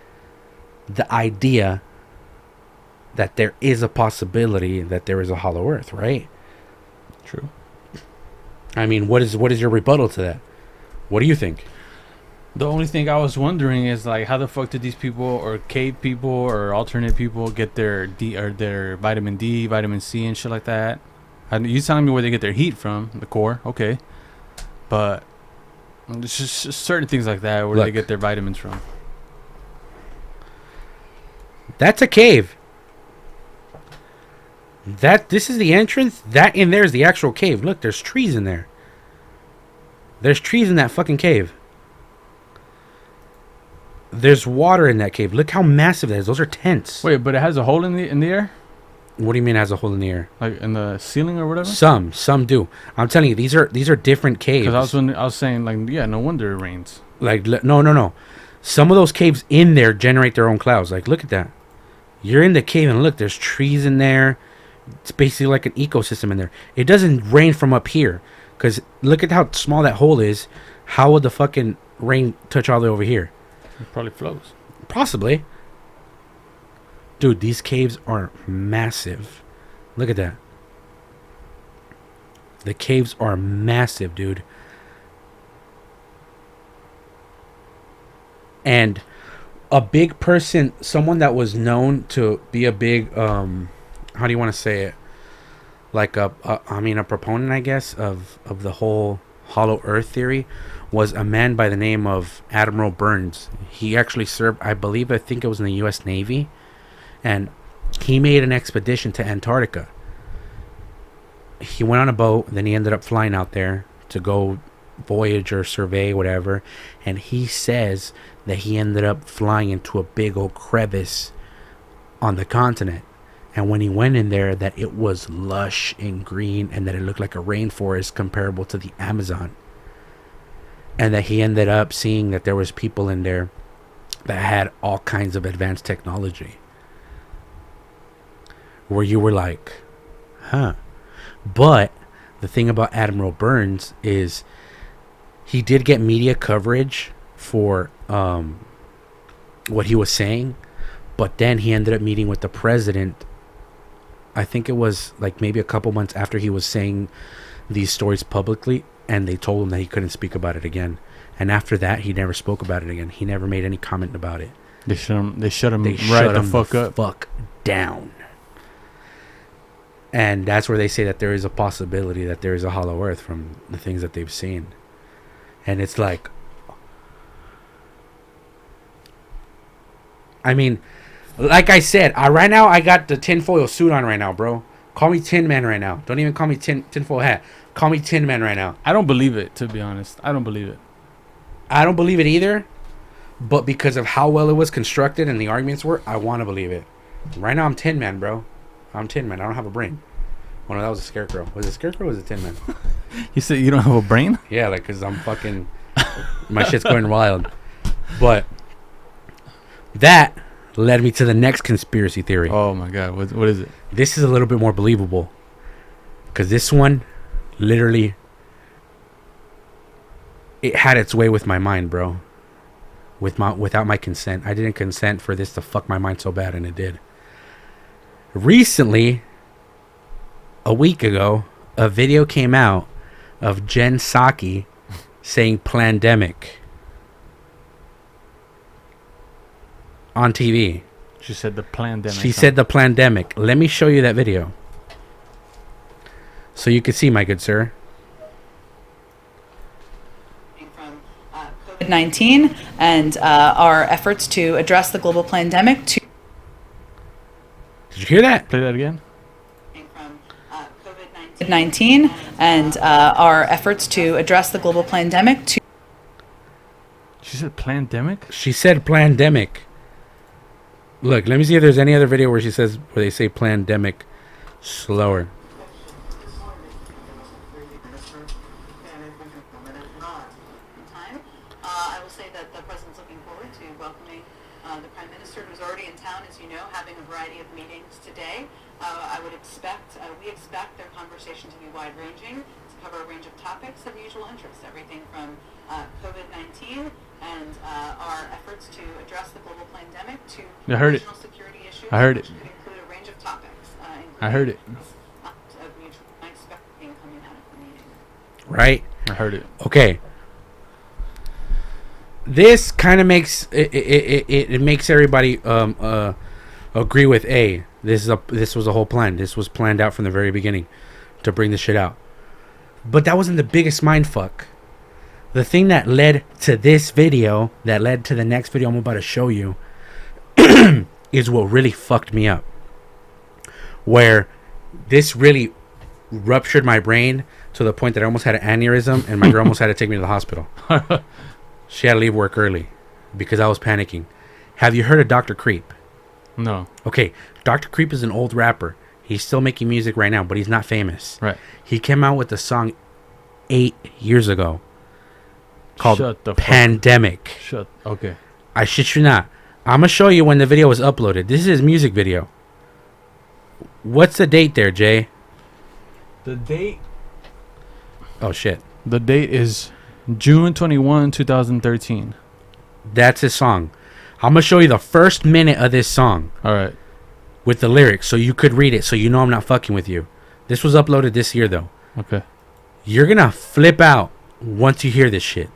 the idea that there is a possibility that there is a hollow Earth, right? True. I mean, what is your rebuttal to that? What do you think? The only thing I was wondering is, like, how the fuck did these people, or cave people, or alternate people, get their their vitamin D, vitamin C, and shit like that? You telling me where they get their heat from? The core, okay. But It's just certain things like that where Look. they get their vitamins from. That's a cave. This is the entrance. That in there is the actual cave. Look, there's trees in there. There's trees in that fucking cave. There's water in that cave. Look how massive that is. Those are tents. Wait, but it has a hole in the air, What do you mean it has a hole in the air? like in the ceiling or whatever. Some do. I'm telling you, these are different caves. Because I was saying like, yeah, no wonder it rains. Like no. Some of those caves in there generate their own clouds. Like look at that. You're in the cave and look, there's trees in there. It's basically like an ecosystem in there. It doesn't rain from up here, because look at how small that hole is. How would the fucking rain touch all the way over here? It probably flows. Possibly. Dude, these caves are massive. Look at that. The caves are massive, dude. And a big person, someone that was known to be a big, how do you want to say it? Like a proponent, I guess, of the whole hollow earth theory, was a man by the name of Admiral Burns. He actually served, I think it was in the U.S. Navy, and he made an expedition to Antarctica. He went on a boat, then he ended up flying out there to go voyage or survey, whatever, and he says that he ended up flying into a big old crevice on the continent. And when he went in there, that it was lush and green, and that it looked like a rainforest comparable to the Amazon. And that he ended up seeing that there was people in there that had all kinds of advanced technology. Where you were like, huh. But the thing about Admiral Burns is he did get media coverage for what he was saying. But then he ended up meeting with the president. I think it was like maybe a couple months after he was saying these stories publicly, and they told him that he couldn't speak about it again. And after that, he never spoke about it again. He never made any comment about it. They shut him right the fuck up. Fuck down. And that's where they say that there is a possibility that there is a hollow earth from the things that they've seen. And it's like, I mean, like I said, right now I got the tinfoil suit on right now, bro. Call me Tin Man right now. Don't even call me tinfoil hat. Call me Tin Man right now. I don't believe it, to be honest. I don't believe it. I don't believe it either. But because of how well it was constructed and the arguments were, I want to believe it. Right now I'm Tin Man, bro. I'm Tin Man. I don't have a brain. Oh no, that was a Scarecrow. Was it a Scarecrow or was it Tin Man? You said you don't have a brain? Yeah, like, because I'm fucking... my shit's going wild. But that led me to the next conspiracy theory. Oh my god, what is it? This is a little bit more believable, because this one literally, it had its way with my mind, bro. Without my consent. I didn't consent for this to fuck my mind so bad, and it did. Recently, a week ago, a video came out of Jen Psaki saying "plandemic" on TV. She said the plandemic. She said the plandemic. Let me show you that video, so you can see, my good sir. From COVID-19 and our efforts to address the global pandemic. Did you hear that? Play that again. From COVID-19 and our efforts to address the global pandemic. She said plandemic? She said plandemic. Look, let me see if there's any other video where they say plandemic slower. I will say that the president's looking forward to welcoming the prime minister, who's already in town, as you know, having a variety of meetings today. We expect their conversation to be wide-ranging, to cover a range of topics of mutual interest, everything from COVID-19 and our efforts to address the global pandemic to national security issues. I heard it. Which could include a range of topics. I heard it. Of mutual, I expect coming out of the meeting. Right? I heard it. Okay. This kind of makes it makes everybody agree with this was a whole plan. This was planned out from the very beginning to bring this shit out. But that wasn't the biggest mind fuck. the thing that led to this video, that led to the next video I'm about to show you, is what really fucked me up. Where this really ruptured my brain to the point that I almost had an aneurysm and my girl almost had to take me to the hospital. She had to leave work early because I was panicking. Have you heard of Dr. Creep? No. Okay, Dr. Creep is an old rapper. He's still making music right now, but he's not famous. Right. He came out with a song 8 years ago called Pandemic. Okay. I shit you not. I'm going to show you when the video was uploaded. This is his music video. What's the date there, Jay? The date? Oh, shit. The date is June 21, 2013. That's his song. I'm going to show you the first minute of this song. All right. With the lyrics, so you could read it, so you know I'm not fucking with you. This was uploaded this year, though. Okay. You're going to flip out once you hear this shit.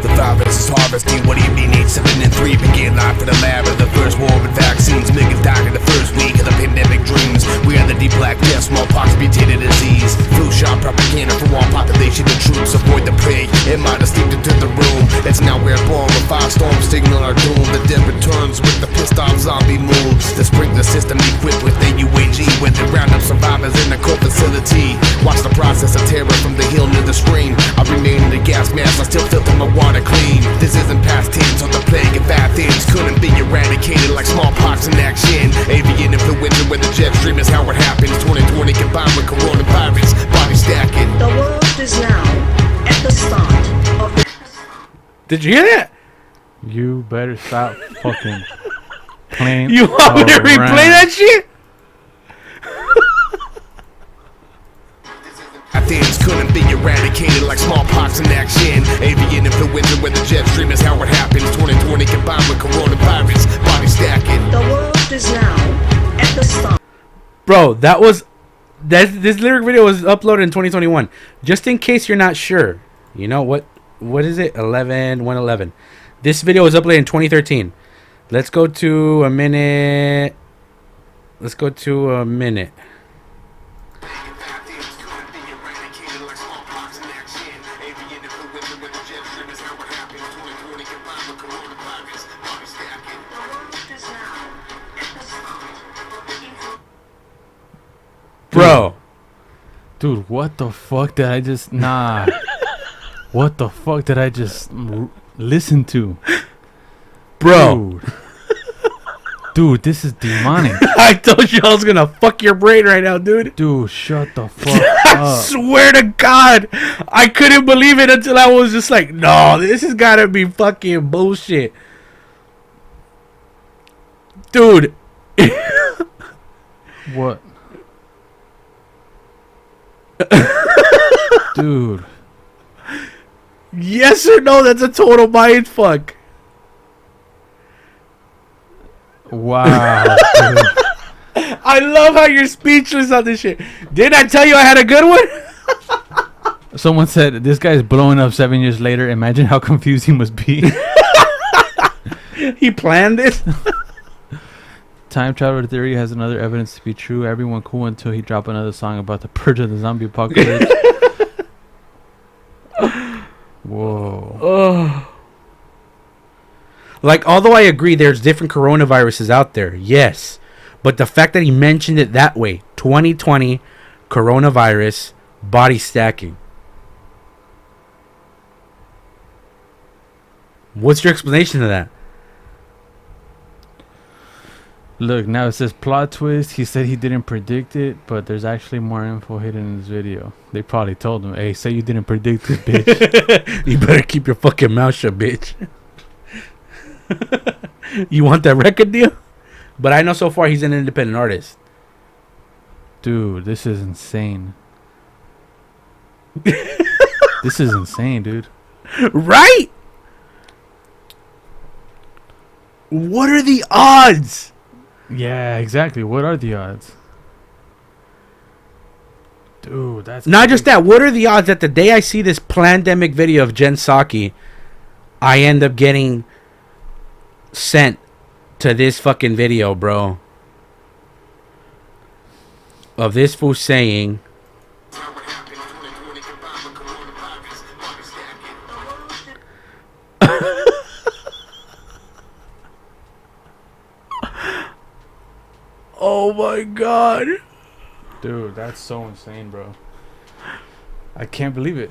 The virus is harvesting what evening 8, 7, and 3 began life in the lab of the first war with vaccines. Millions died in the first week of the pandemic dreams. We are the deep black death, smallpox, mutated disease. Flu shot propaganda for all population and troops. Avoid the plague, it might have steeped into the room. It's now we're born with firestorms signal our doom. The dead returns with the pissed off zombie moves. The sprinkler system equipped with AUAG, when they round up survivors in the cold facility. Watch the process of terror from the hill near the stream. I remain in the gas mask, I still filter my water clean. This isn't past tense on the plague of bad things. Couldn't be eradicated like smallpox in action. Avian influenza with the jet stream is how it happens. 2020 combined with coronavirus, body stacking. The world is now at the start of the... Did you hear that? You better stop fucking playing. You want me to replay that shit? Things couldn't be eradicated like smallpox in action. Avian influenza with the jet stream is how it happens. 2020 combined with coronavirus, body stacking. The world is now at the start. Bro, this lyric video was uploaded in 2021. Just in case you're not sure, you know what is it? 111. This video was uploaded in 2013. Let's go to a minute. Bro. Dude, what the fuck did I just... Nah. What the fuck did I just listen to? Bro. Dude, this is demonic. I told you I was going to fuck your brain right now, dude. Dude, shut the fuck I up. swear to God. I couldn't believe it until I was just like, no, this has got to be fucking bullshit. Dude. What? Dude. Yes or no? That's a total mind fuck. Wow. Dude. I love how you're speechless on this shit. Didn't I tell you I had a good one? Someone said this guy's blowing up 7 years later. Imagine how confused he must be. He planned this. Time traveler theory has another evidence to be true. Everyone cool until he dropped another song about the purge of the zombie apocalypse. Whoa. Oh. Like, although I agree there's different coronaviruses out there, yes. But the fact that he mentioned it that way, 2020, coronavirus, body stacking. What's your explanation to that? Look, now it says plot twist. He said he didn't predict it, but there's actually more info hidden in this video. They probably told him, hey, say you didn't predict it, bitch. You better keep your fucking mouth shut, bitch. You want that record deal? But I know so far he's an independent artist. Dude, this is insane. This is insane, dude. Right? What are the odds? Yeah, exactly. What are the odds? Dude, that's Not just that. What are the odds that the day I see this pandemic video of Jen Psaki, I end up getting sent to this fucking video, bro, of this fool saying, oh my god. Dude, that's so insane, bro. I can't believe it.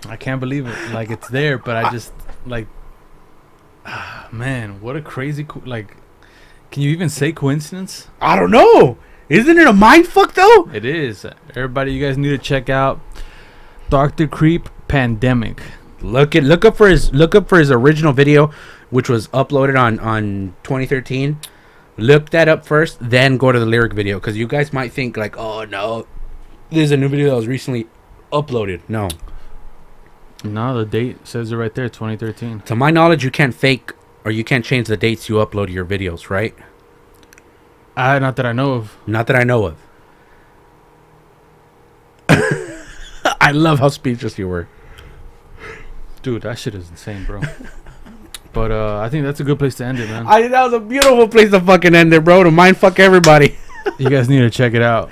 I can't believe it. Like, it's there, but I just, like, man, what a crazy, like, can you even say coincidence? I don't know. Isn't it a mind fuck though? It is. Everybody, you guys need to check out Dr. Creep Pandemic. Look up for his original video, which was uploaded on 2013. Look that up first, then go to the lyric video, because you guys might think like, oh no, this is a new video that was recently uploaded. No, The date says it right there, 2013. to my knowledge, you can't fake or you can't change the dates you upload your videos, right? Not that I know of. Not that I know of. I love how speechless you were. Dude, that shit is insane, bro. But I think that's a good place to end it, man. I think that was a beautiful place to fucking end it, bro. To mind fuck everybody. You guys need to check it out.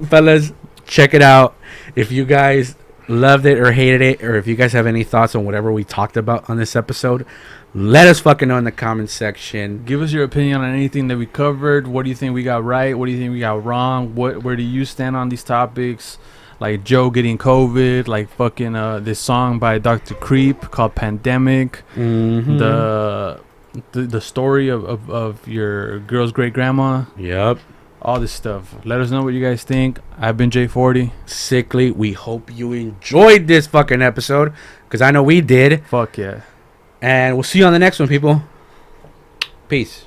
Fellas, check it out. If you guys loved it or hated it, or if you guys have any thoughts on whatever we talked about on this episode, let us fucking know in the comments section. Give us your opinion on anything that we covered. What do you think we got right? What do you think we got wrong? Where do you stand on these topics? Like Joe getting COVID, like fucking this song by Dr. Creep called Pandemic. Mm-hmm. The story of your girl's great grandma. Yep. All this stuff. Let us know what you guys think. I've been J40. Sickly. We hope you enjoyed this fucking episode, because I know we did. Fuck yeah. And we'll see you on the next one, people. Peace.